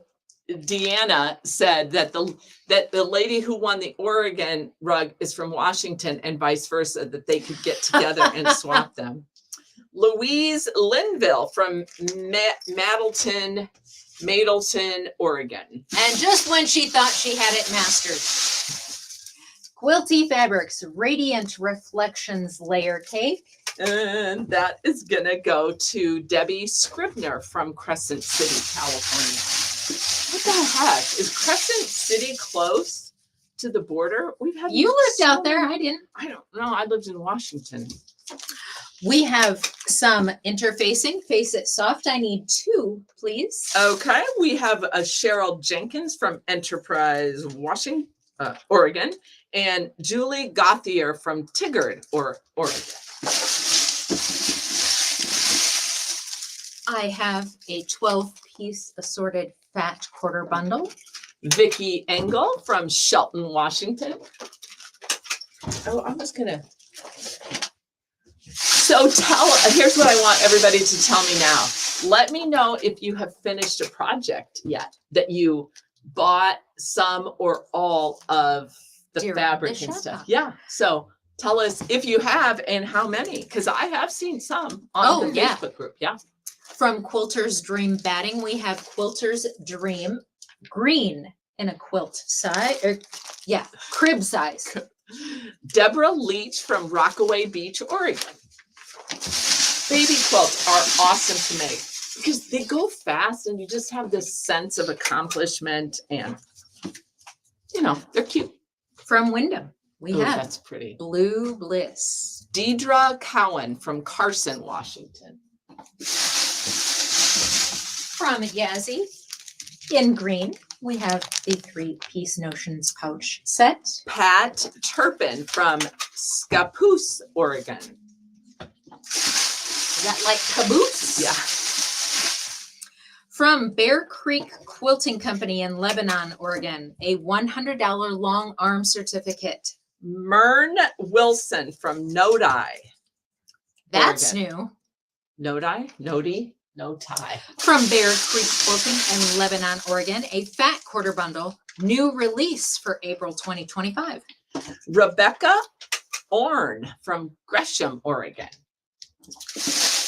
Deanna said that the lady who won the Oregon rug is from Washington and vice versa, that they could get together and swap them. Louise Linville from Middleton, Oregon. And just when she thought she had it mastered. Quilty Fabrics Radiant Reflections Layer Cake. And that is gonna go to Debbie Scribner from Crescent City, California. What the heck? Is Crescent City close to the border? We've had You lived so out there, many- I didn't. I don't know. I lived in Washington. We have some interfacing. Face It Soft. I need 2, please. Okay, we have a Cheryl Jenkins from Enterprise, Oregon, and Julie Gauthier from Tigard, Oregon. I have a 12-piece assorted fat quarter bundle. Vicki Engel from Shelton, Washington. Oh, I was gonna. So here's what I want everybody to tell me now. Let me know if you have finished a project yet, that you bought some or all of the During fabric the and shop stuff. off. Yeah. So tell us if you have and how many, because I have seen some on Oh, the yeah. Facebook group. Yeah. From Quilter's Dream Batting, we have Quilter's Dream Green in a quilt size, crib size. Deborah Leach from Rockaway Beach, Oregon. Baby quilts are awesome to make because they go fast and you just have this sense of accomplishment and, they're cute. From Wyndham, we Ooh, have that's pretty. Blue Bliss. Deidre Cowan from Carson, Washington. From Yazzie, in green, we have the 3-piece Notions pouch set. Pat Turpin from Scappoose, Oregon. Is that like caboose? Yeah. From Bear Creek Quilting Company in Lebanon, Oregon, a $100 long arm certificate. Mern Wilson from Nodi. That's Oregon. new. Nodi? No tie. From Bear Creek Quilting in Lebanon, Oregon, a fat quarter bundle, new release for April 2025. Rebecca Orn from Gresham, Oregon.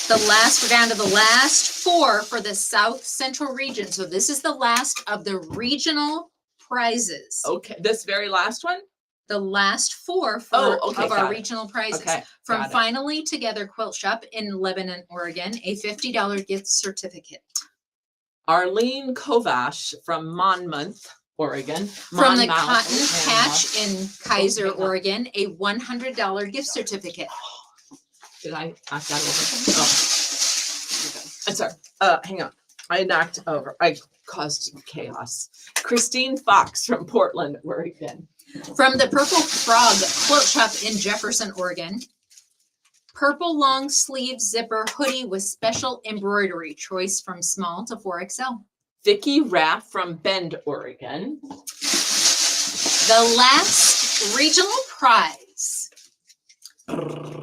We're down to the last four for the South Central region. So this is the last of the regional prizes. Okay, this very last one? The last four Oh, okay, of our got it. regional prizes. Okay. From got it. Finally Together Quilt Shop in Lebanon, Oregon, a $50 gift certificate. Arlene Kovash from Monmouth, Oregon. From the Monmouth. Cotton Oh, Patch in Kaiser, Monmouth. Oregon, a $100 gift certificate. Did I knock that over? Oh. I'm sorry. Hang on. I knocked over. I caused chaos. Christine Fox from Portland, Oregon. From the Purple Frog Quilt Shop in Jefferson, Oregon, purple long sleeve zipper hoodie with special embroidery, choice from small to 4XL. Vicki Raff from Bend, Oregon. The last regional prize,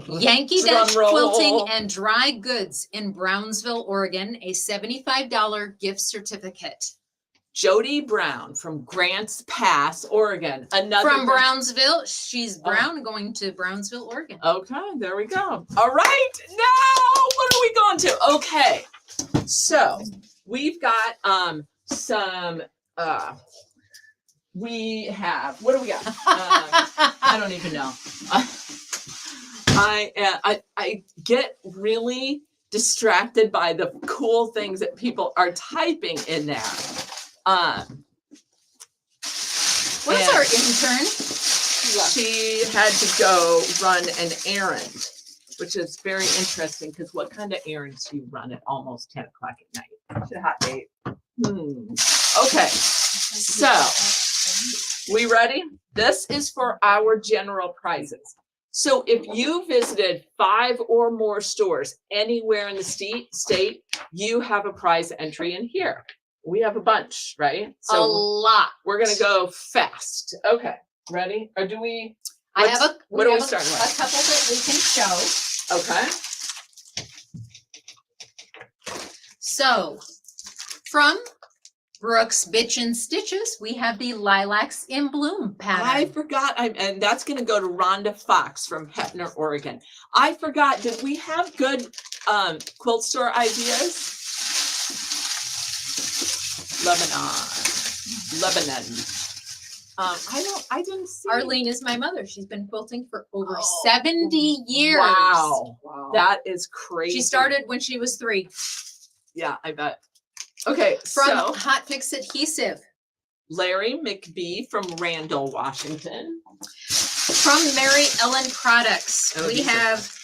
Yankee Drum Dutch roll. Quilting and Dry Goods in Brownsville, Oregon, a $75 gift certificate. Jody Brown from Grants Pass, Oregon. Another From Brownsville, she's Brown going to Brownsville, Oregon. Okay, there we go. All right, now what are we going to? Okay, so we've got some we have, what do we got? I don't even know. I get really distracted by the cool things that people are typing in there. Where's and our intern? She had to go run an errand, which is very interesting because what kind of errands do you run at almost 10 o'clock at night? Should have date. Okay, so we ready? This is for our general prizes. So if you visited 5 or more stores anywhere in the state, you have a prize entry in here. We have a bunch, right? A So lot. we're gonna go fast. Okay, ready? Or do we? I have a. What are we have starting a with? couple that we can show. Okay. So, from Brooks Bitch and Stitches, we have the Lilacs in Bloom pattern. I forgot, and that's gonna go to Rhonda Fox from Heppner, Oregon. I forgot, did we have good quilt store ideas? Lebanon. I didn't see. Arlene is my mother. She's been quilting for over Oh, 70 years. Wow, Wow. that is crazy. She started when she was 3. Yeah, I bet. Okay, From so Hot Fix Adhesive. Larry McBee from Randall, Washington. From Mary Ellen Products, Oh, we these are have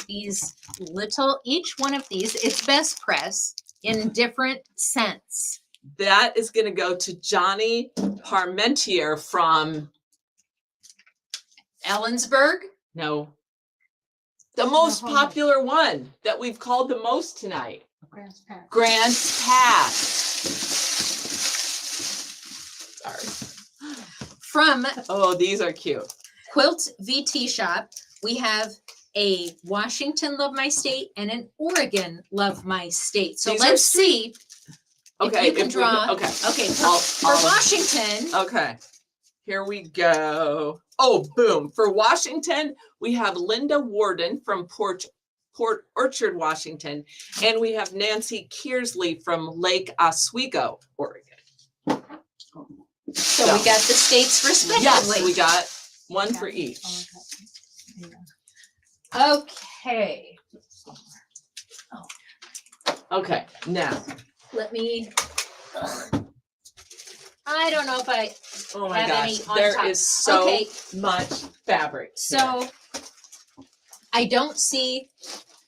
these little, each one of these, it's best press in different scents. That is going to go to Johnny Parmentier from, Ellensburg, no, the most popular one that we've called the most tonight. Grants Pass. Sorry. from Oh, these are cute. Quilt VT Shop, we have a Washington Love My State and an Oregon Love My State. So These are let's see Okay. if you can if we- draw. Okay. Okay, I'll- for I'll- Washington, Okay. Here we go. Oh, boom. For Washington, we have Linda Warden from Port Orchard, Washington, and we have Nancy Kearsley from Lake Oswego, Oregon. so we got the states Yes, respectively. we got one for each. Okay, Okay, now, let me. I don't know if I oh my have gosh, any on there top. is so Okay. much fabric. here. So I don't see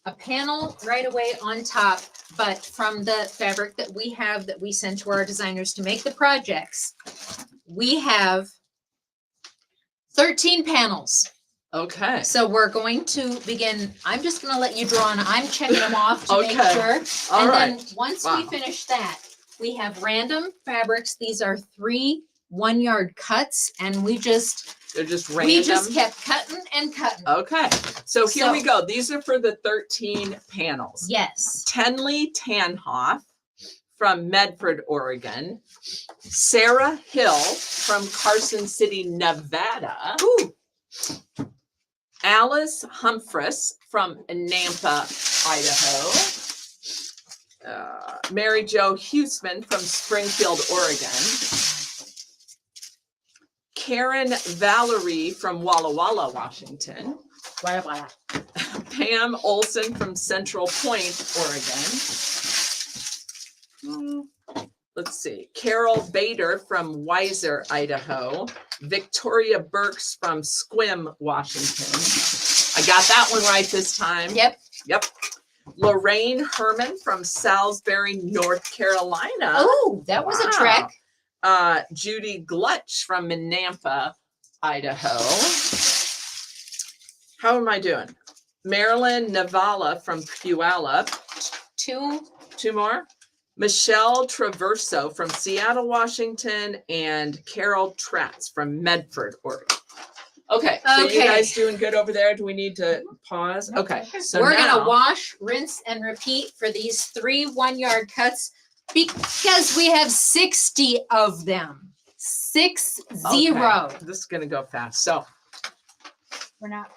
a panel right away on top, but from the fabric that we have that we send to our designers to make the projects, we have 13 panels Okay. So we're going to begin, I'm just gonna let you draw and I'm checking them off to make Okay. sure. All And right. then once we Wow. finish that, we have random fabrics. These are 3 1-yard cuts and we just They're just random. We just kept cutting and cutting. Okay. So here we So- go. These are for the 13 panels. Yes. Tenley Tanhoff from Medford, Oregon. Sarah Hill from Carson City, Nevada. Ooh, Alice Humphreys from Nampa, Idaho. Mary Jo Huseman from Springfield, Oregon. Karen Valerie from Walla Walla, Washington. Pam Olson from Central Point, Oregon. Let's see. Carol Bader from Weiser, Idaho. Victoria Burks from Sequim, Washington. I got that one right this time. yep. Yep. Lorraine Herman from Salisbury, North Carolina. Oh, that was a trek. Judy Glutch from Menampa, Idaho. How am I doing? Marilyn Navala from Puyallup. 2. Two more. Michelle Traverso from Seattle, Washington, and Carol Tratz from Medford, Oregon. Okay, so you Okay. guys doing good over there? Do we need to pause? Okay, so We're now, gonna wash, rinse, and repeat for these 3 1-yard cuts because we have 60 of them. 60. Okay, this is gonna go fast. So, We're not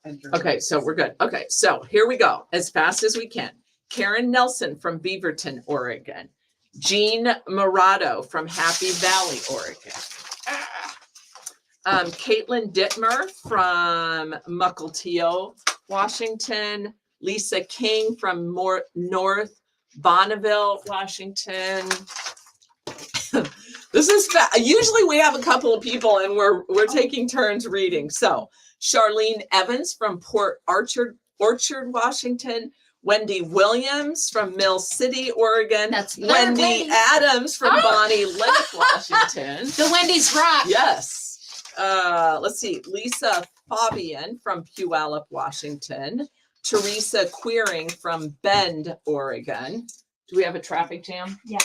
entering. okay, so we're good. Okay, so here we go, as fast as we can. Karen Nelson from Beaverton, Oregon. Jean Morado from Happy Valley, Oregon. Caitlin Dittmer from Mukilteo, Washington. Lisa King from North Bonneville, Washington. This is usually we have a couple of people and we're taking turns reading. So Charlene Evans from Port Orchard, Washington. Wendy Williams from Mill City, Oregon. That's third Wendy Wendy. Adams from Oh. Bonnie Lake, Washington. The Wendy's rock. Yes. Let's see. Lisa Fabian from Puyallup, Washington. Teresa Queering from Bend, Oregon. Do we have a traffic jam? Yeah.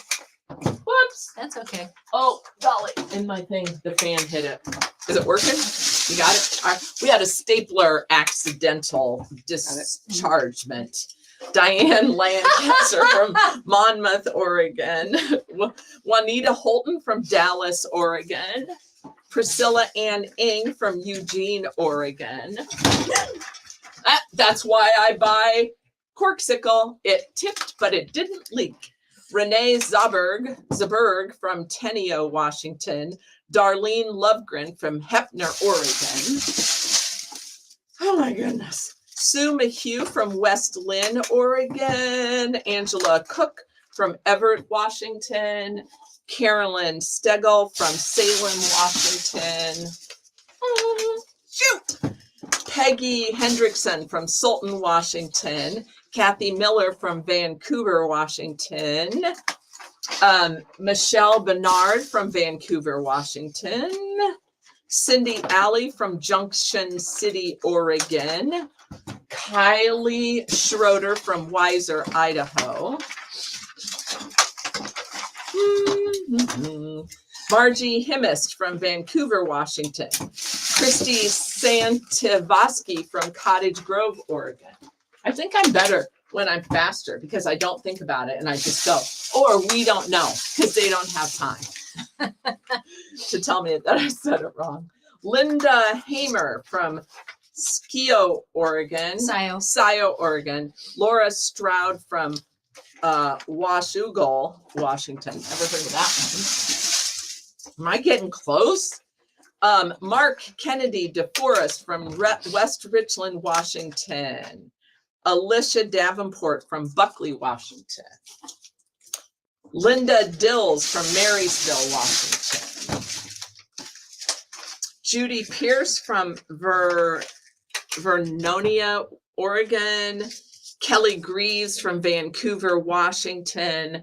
Whoops. That's okay. Oh, golly. In my thing, the fan hit it. Is it working? You got it? All right. We had a stapler accidental dischargement. Diane Lancaster from Monmouth, Oregon. Juanita Holton from Dallas, Oregon. Priscilla Ann Ing from Eugene, Oregon. That's why I buy Corksicle. It tipped, but it didn't leak. Renee Zaberg from Tenio, Washington. Darlene Lovegren from Heppner, Oregon. Oh my goodness. Sue McHugh from West Lynn, Oregon. Angela Cook from Everett, Washington. Carolyn Stegel from Salem, Washington. Shoot! Peggy Hendrickson from Sultan, Washington. Kathy Miller from Vancouver, Washington. Michelle Bernard from Vancouver, Washington. Cindy Alley from Junction City, Oregon. Kylie Schroeder from Weiser, Idaho. Margie Himmist from Vancouver, Washington. Christy Santivoski from Cottage Grove, Oregon. I think I'm better when I'm faster because I don't think about it and I just go. Or we don't know because they don't have time to tell me that I said it wrong. Linda Hamer from Skio, Oregon. Scio, Oregon. Laura Stroud from Washougal, Washington. Never heard of that one. Am I getting close? Mark Kennedy DeForest from West Richland, Washington. Alicia Davenport from Buckley, Washington. Linda Dills from Marysville, Washington. Judy Pierce from Vernonia, Oregon. Kelly Greaves from Vancouver, Washington.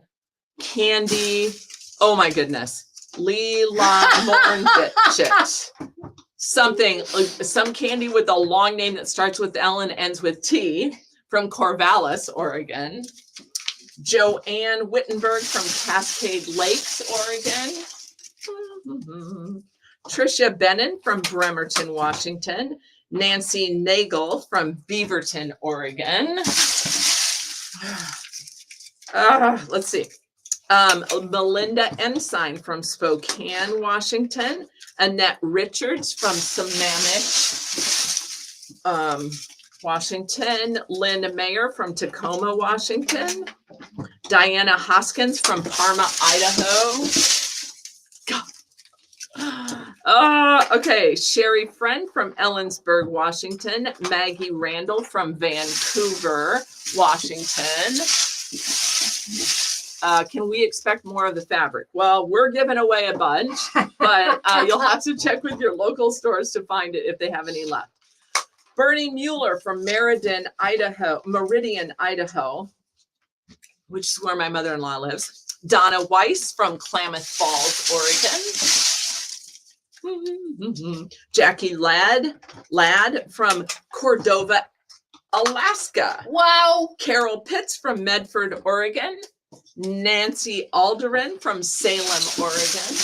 Candy, oh my goodness. Leela Mornbitchit something, some candy with a long name that starts with L and ends with T from Corvallis, Oregon. Joanne Wittenberg from Cascade Lakes, Oregon. Tricia Bennon from Bremerton, Washington. Nancy Nagel from Beaverton, Oregon. Let's see. Melinda Ensign from Spokane, Washington. Annette Richards from Sammamish, Washington. Lynn Mayer from Tacoma, Washington. Diana Hoskins from Parma, Idaho. Okay. Sherry Friend from Ellensburg, Washington. Maggie Randall from Vancouver, Washington. Can we expect more of the fabric? Well, we're giving away a bunch, but you'll have to check with your local stores to find it if they have any left. Bernie Mueller from Meridian, Idaho, which is where my mother-in-law lives. Donna Weiss from Klamath Falls, Oregon. Jackie Ladd from Cordova, Alaska. Wow. Carol Pitts from Medford, Oregon. Nancy Alderin from Salem, Oregon.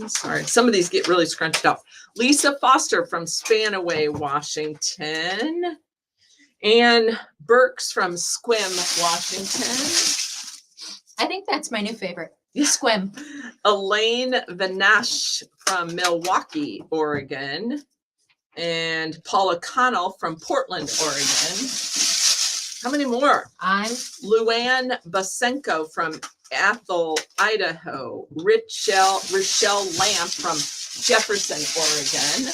Sorry, some of these get really scrunched up. Lisa Foster from Spanaway, Washington. Ann Burks from Squim, Washington. I think that's my new favorite. Squim. Elaine Vanash from Milwaukee, Oregon. And Paula Connell from Portland, Oregon. How many more? Luann Basenko from Athol, Idaho. Rochelle Lamp from Jefferson, Oregon.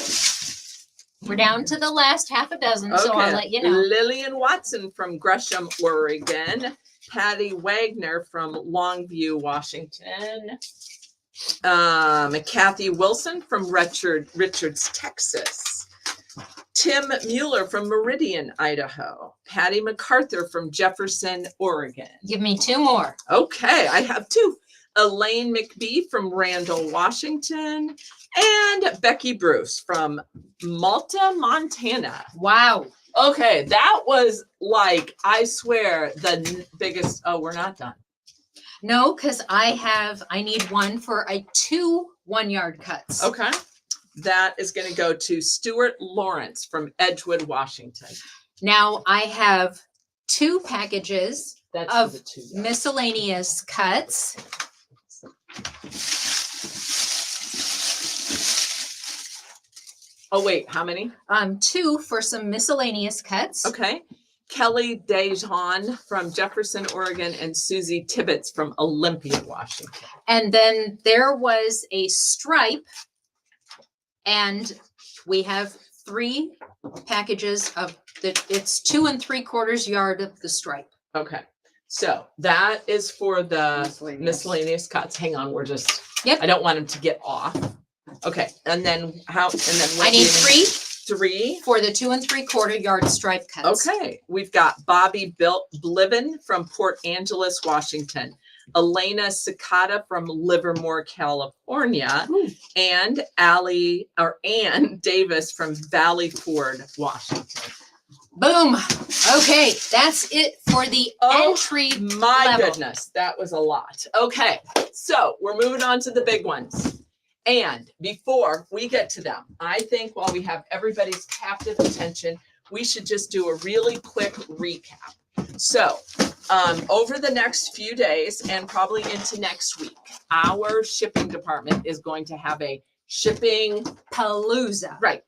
We're down to the last half a dozen, so I'll let you know. Lillian Watson from Gresham, Oregon. Patty Wagner from Longview, Washington. Kathy Wilson from Richards, Texas. Tim Mueller from Meridian, Idaho. Patty MacArthur from Jefferson, Oregon. Give me two more. Okay, I have two. Elaine McBee from Randall, Washington. And Becky Bruce from Malta, Montana. Wow. Okay, that was like, I swear, the biggest. Oh, we're not done. No, because I need one for 2 1-yard cuts. Okay. That is going to go to Stuart Lawrence from Edgewood, Washington. Now I have 2 packages That's of for the 2 yards. miscellaneous cuts. Oh, wait, how many? 2 for some miscellaneous cuts. Okay. Kelly Dejan from Jefferson, Oregon, and Susie Tibbetts from Olympia, Washington. And then there was a stripe, and we have 3 packages of it's 2 3/4 yard of the stripe. Okay. So that is for the Miscellaneous. miscellaneous cuts. Hang on, we're just, Yep. I don't want them to get off. Okay. And then what I need do you 3 3. for the 2 3/4 yard stripe cuts. Okay, we've got Bobby Bliven from Port Angeles, Washington. Elena Cicada from Livermore, California. And Ann Davis from Valley Ford, Washington. Boom. Okay, that's it for the Oh, entry My level. goodness, that was a lot. Okay, so we're moving on to the big ones. And before we get to them, I think while we have everybody's captive attention, we should just do a really quick recap. So, over the next few days and probably into next week, our shipping department is going to have a shipping Palooza. right.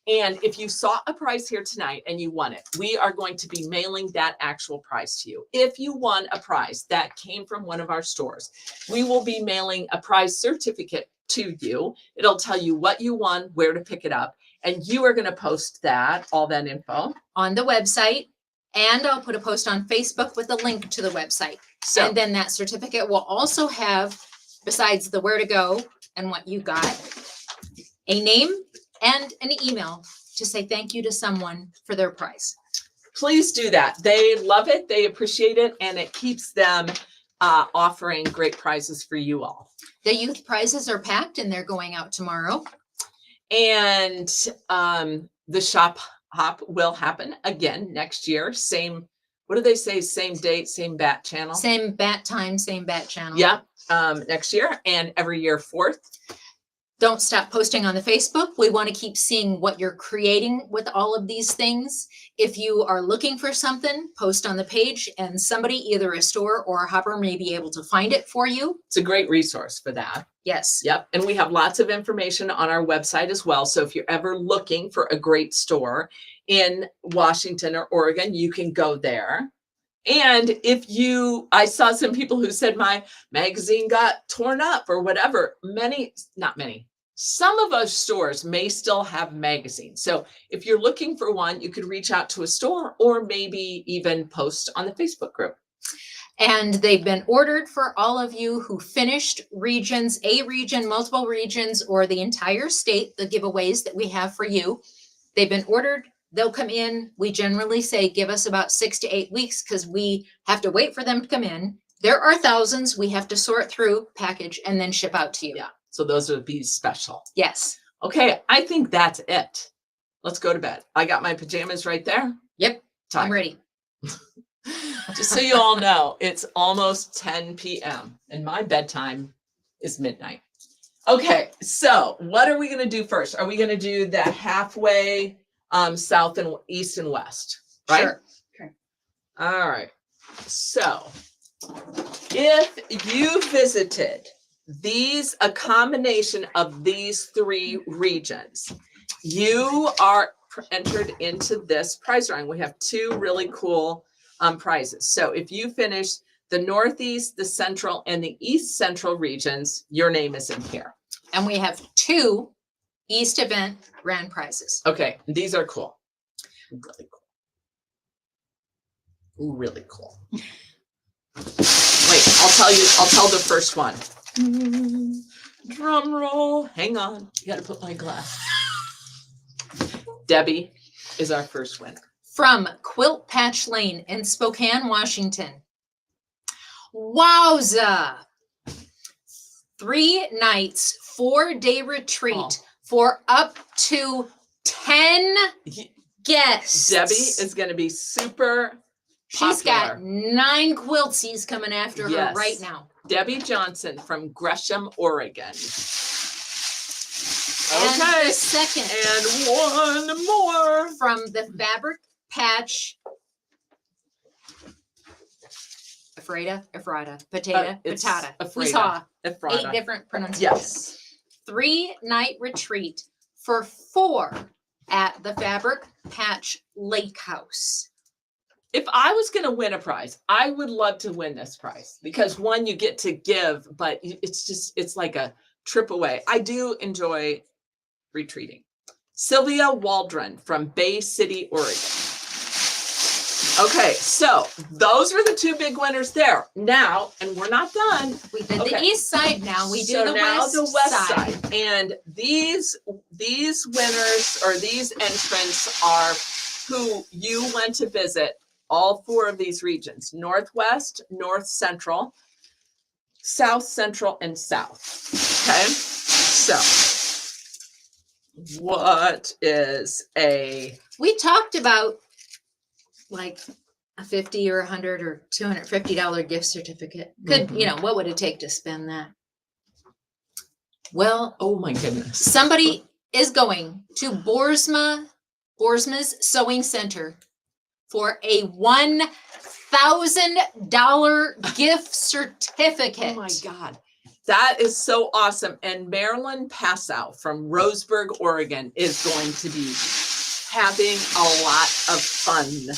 And if you saw a price here tonight and you won it, we are going to be mailing that actual prize to you. If you won a prize that came from one of our stores, we will be mailing a prize certificate to you. It'll tell you what you won, where to pick it up, and you are going to post all that info On the website, and I'll put a post on Facebook with a link to the website. So, And then that certificate will also have, besides the where to go and what you got, a name and an email to say thank you to someone for their prize. please do that. They love it. They appreciate it. And it keeps them offering great prizes for you all. The youth prizes are packed and they're going out tomorrow. And the shop hop will happen again next year. Same, what do they say? Same date, same bat channel. Same bat time, same bat channel. Yeah, next year and every year 4th. Don't stop posting on the Facebook. We want to keep seeing what you're creating with all of these things. If you are looking for something, post on the page and somebody, either a store or a hopper, may be able to find it for you. It's a great resource for that. Yes. Yep. And we have lots of information on our website as well. So if you're ever looking for a great store in Washington or Oregon, you can go there. And if I saw some people who said my magazine got torn up or whatever, not many, some of our stores may still have magazines. So if you're looking for one, you could reach out to a store or maybe even post on the Facebook group. And they've been ordered for all of you who finished regions, a region, multiple regions, or the entire state, the giveaways that we have for you. They've been ordered. They'll come in. We generally say give us about 6 to 8 weeks because we have to wait for them to come in. There are thousands. We have to sort through, package, and then ship out to you. Yeah. So those would be special. Yes. Okay. I think that's it. Let's go to bed. I got my pajamas right there. Yep. Time. I'm ready. Just so you all know, it's almost 10 p.m. and my bedtime is midnight. Okay, so what are we going to do first? Are we going to do the halfway south and east and west? Right? Sure. Okay. All right. So if you visited a combination of these 3 regions, you are entered into this prize drawing. We have 2 really cool prizes. So if you finish the Northeast, the Central, and the East Central regions, your name is in here. And we have 2 East event grand prizes. Okay, these are cool. Really cool. Ooh, really cool. Wait, I'll tell the first one. Drum roll. Hang on. You got to put my glass. Debbie is our first winner. From Quilt Patch Lane in Spokane, Washington. Wowza! 3 nights, 4-day retreat Oh. for up to 10 guests. Debbie is going to be super She's got popular. 9 quiltsies coming after her Yes. right now. Debbie Johnson from Gresham, Oregon. And Okay. the second And one more. from the Fabric Patch. Ephrata, potato, It's patata. We Ephrata. saw 8 Ephrata. different pronunciations. Yes. 3-night retreat for 4 at the Fabric Patch Lake House. If I was going to win a prize, I would love to win this prize because one, you get to give, but it's like a trip away. I do enjoy retreating. Sylvia Waldron from Bay City, Oregon. Okay, so those were the 2 big winners there. Now, and we're not done. We did the Okay. east side now. We do So the now west, the west side. And these winners or these entrants are who you went to visit all 4 of these regions: Northwest, North Central, South Central, and South. Okay, so what is We talked about like a $50 or $100 or $250 gift certificate. What would it take to spend that? Well, oh my goodness. somebody is going to Boersma's Sewing Center for a $1,000 gift certificate. Oh my God. That is so awesome. And Marilyn Passow from Roseburg, Oregon is going to be having a lot of fun.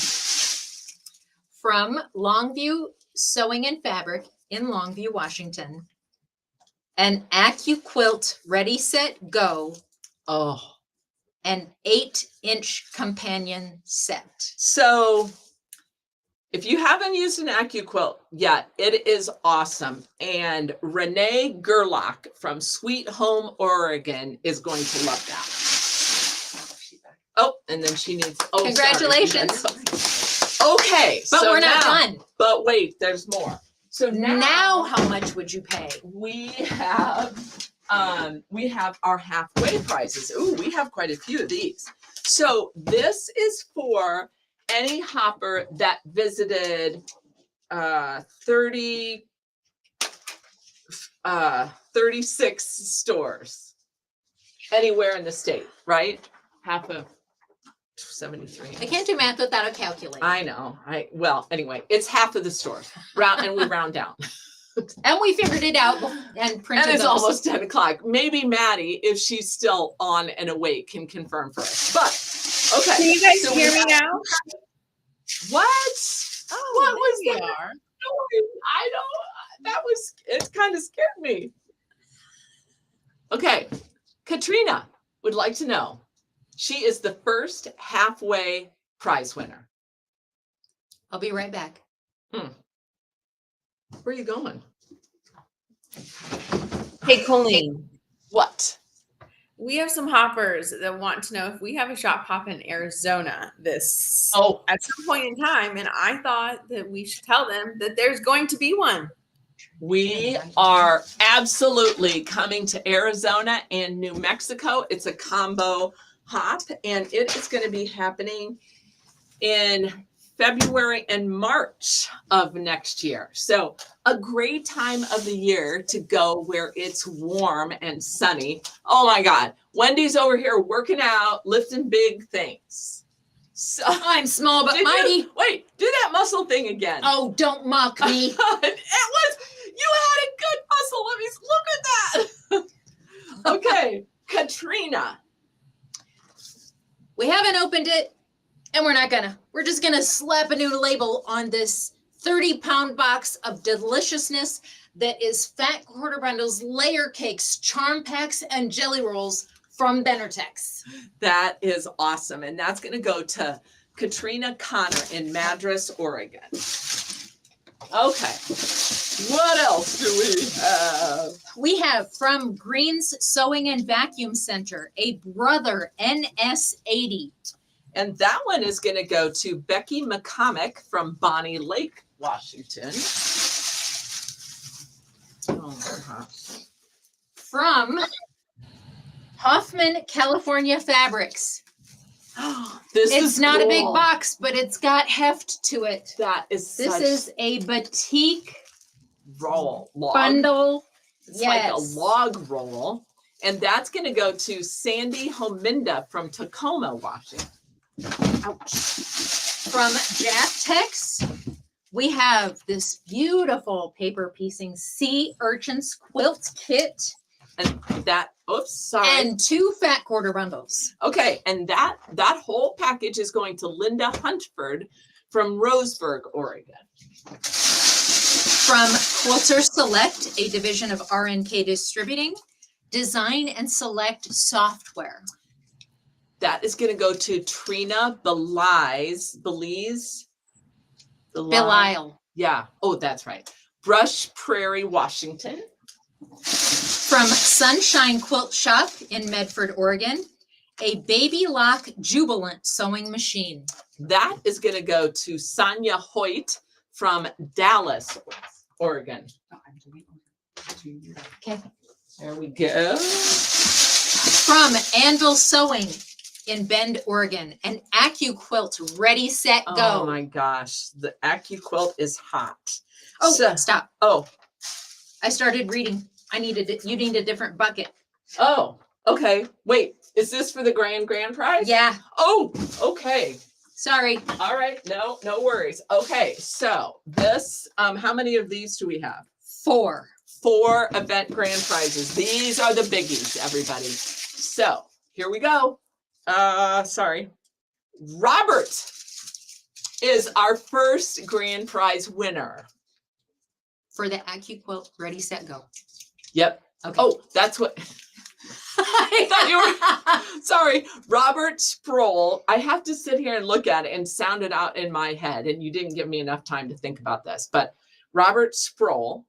From Longview Sewing and Fabric in Longview, Washington. An AccuQuilt Ready, Set, Go, Oh, an 8-inch companion set. so if you haven't used an AccuQuilt yet, it is awesome. And Renee Gerlach from Sweet Home, Oregon is going to love that. Oh, and then she needs, oh, sorry. Congratulations. Okay. But so we're not now- done. But wait, there's more. So Now how much would you pay? we have our halfway prices. Ooh, we have quite a few of these. So this is for any hopper that visited 36 stores anywhere in the state, right? Half of 73. I can't do math without a calculator. I know. Anyway, it's half of the stores. And we round down. And we figured it out and printed And it's those. almost 10 o'clock. Maybe Maddie, if she's still on and awake, can confirm for us. But okay. Can you guys so hear we me have- now? What? Oh, What was there we that? are. I don't. It kind of scared me. Okay. Katrina would like to know. She is the first halfway prize winner. I'll be right back. Where are you going? Hey, Colleen. What? We have some hoppers that want to know if we have a shop hop in Arizona this Oh, at some point in time, and I thought that we should tell them that there's going to be one. we are absolutely coming to Arizona and New Mexico. It's a combo hop, and it is going to be happening in February and March of next year. So a great time of the year to go where it's warm and sunny. Oh my God. Wendy's over here working out, lifting big things. So I'm small but did mighty. you, wait, do that muscle thing again. Oh, don't mock me. You had a good muscle. Let me look at that. Okay, Katrina. We haven't opened it and we're not gonna. We're just gonna slap a new label on this 30-pound box of deliciousness that is Fat Quarter Bundles, layer cakes, charm packs, and jelly rolls from Benertex. That is awesome. And that's going to go to Katrina Connor in Madras, Oregon. Okay. What else do we have? We have from Green's Sewing and Vacuum Center, a Brother NS80. And that one is going to go to Becky McCormick from Bonnie Lake, Washington. Oh my gosh. From Hoffman California Fabrics. This It's is not a big cool. box, but it's got heft to it. That is This such is a batik roll log. bundle. It's like a Yes. log roll. And that's going to go to Sandy Hominda from Tacoma, Washington. Ouch. From Jaftex, we have this beautiful paper piecing sea urchins quilt kit And that, oops, sorry. and 2 Fat Quarter Bundles. Okay, and that whole package is going to Linda Huntford from Roseburg, Oregon. From Quilter Select, a division of RNK Distributing, design and select software. That is going to go to Trina Belize. Belial. Yeah. Oh, that's right. Brush Prairie, Washington. From Sunshine Quilt Shop in Medford, Oregon, a Baby Lock Jubilant sewing machine. That is going to go to Sonia Hoyt from Dallas, Oregon. Okay. There we go. From Anvil Sewing in Bend, Oregon, an AccuQuilt Ready, Set, Go. Oh my gosh, the AccuQuilt is hot. Oh, So- stop. Oh, I started reading. You need a different bucket. oh, okay. Wait, is this for the grand prize? Yeah, Oh, okay. sorry. All right. No worries. Okay. So this, how many of these do we have? 4. 4 event grand prizes. These are the biggies, everybody. So here we go. Sorry. Robert is our first grand prize winner. For the AccuQuilt Ready, Set, Go. Yep. Okay. Oh, that's what. I thought you were. Sorry, Robert Sproul. I have to sit here and look at it and sound it out in my head, and you didn't give me enough time to think about this. But Robert Sproul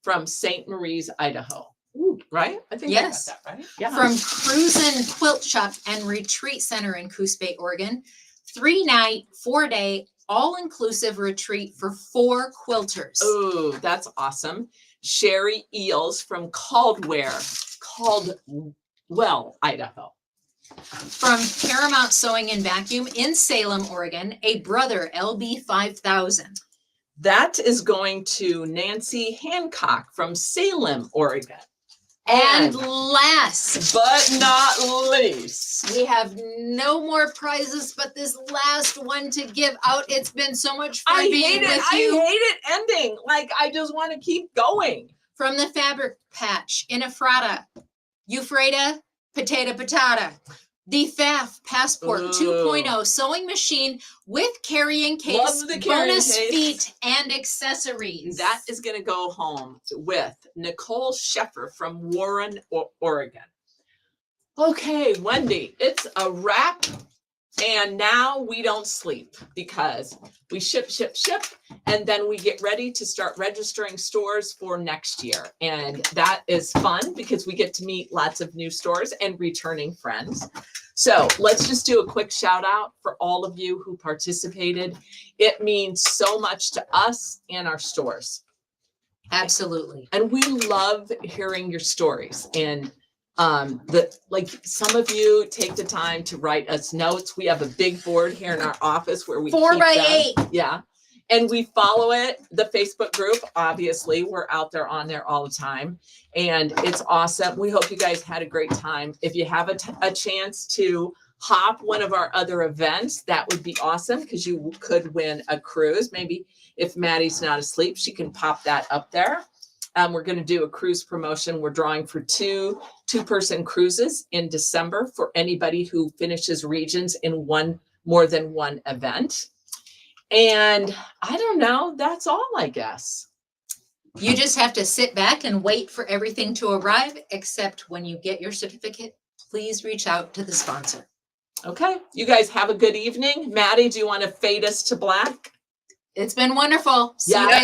from St. Maries, Idaho. Ooh, right? I think Yes. I got that right. Yeah. From Cruisin' Quilt Shop and Retreat Center in Coos Bay, Oregon. 3-night, 4-day, all-inclusive retreat for 4 quilters. Oh, that's awesome. Sherry Eels from Caldwell, Idaho. From Paramount Sewing and Vacuum in Salem, Oregon, a Brother LB5000. That is going to Nancy Hancock from Salem, Oregon. And last, but not least, we have no more prizes, but this last one to give out. It's been so much fun I being hate it. with I you. hate it ending. Like, I just want to keep going. From the Fabric Patch in Ephrata, Euphrasia, Potato Patata. The FAF Passport Ooh. 2.0 sewing machine with carrying case, Love the carrying bonus case. feet, and accessories. That is going to go home with Nicole Sheffer from Warren, Oregon. Okay, Wendy, it's a wrap. And now we don't sleep because we ship, and then we get ready to start registering stores for next year. And that is fun because we get to meet lots of new stores and returning friends. So let's just do a quick shout out for all of you who participated. It means so much to us and our stores. Absolutely. And we love hearing your stories. And like some of you take the time to write us notes. We have a big board here in our office where we 4 keep by them. 8. Yeah. And we follow it, the Facebook group. Obviously, we're out there on there all the time. And it's awesome. We hope you guys had a great time. If you have a chance to hop one of our other events, that would be awesome because you could win a cruise. Maybe if Maddie's not asleep, she can pop that up there. We're going to do a cruise promotion. We're drawing for two-person cruises in December for anybody who finishes regions in more than one event. And I don't know, that's all, I guess. You just have to sit back and wait for everything to arrive, except when you get your certificate, please reach out to the sponsor. Okay, you guys have a good evening. Maddie, do you want to fade us to black? It's been wonderful. See you Yeah. guys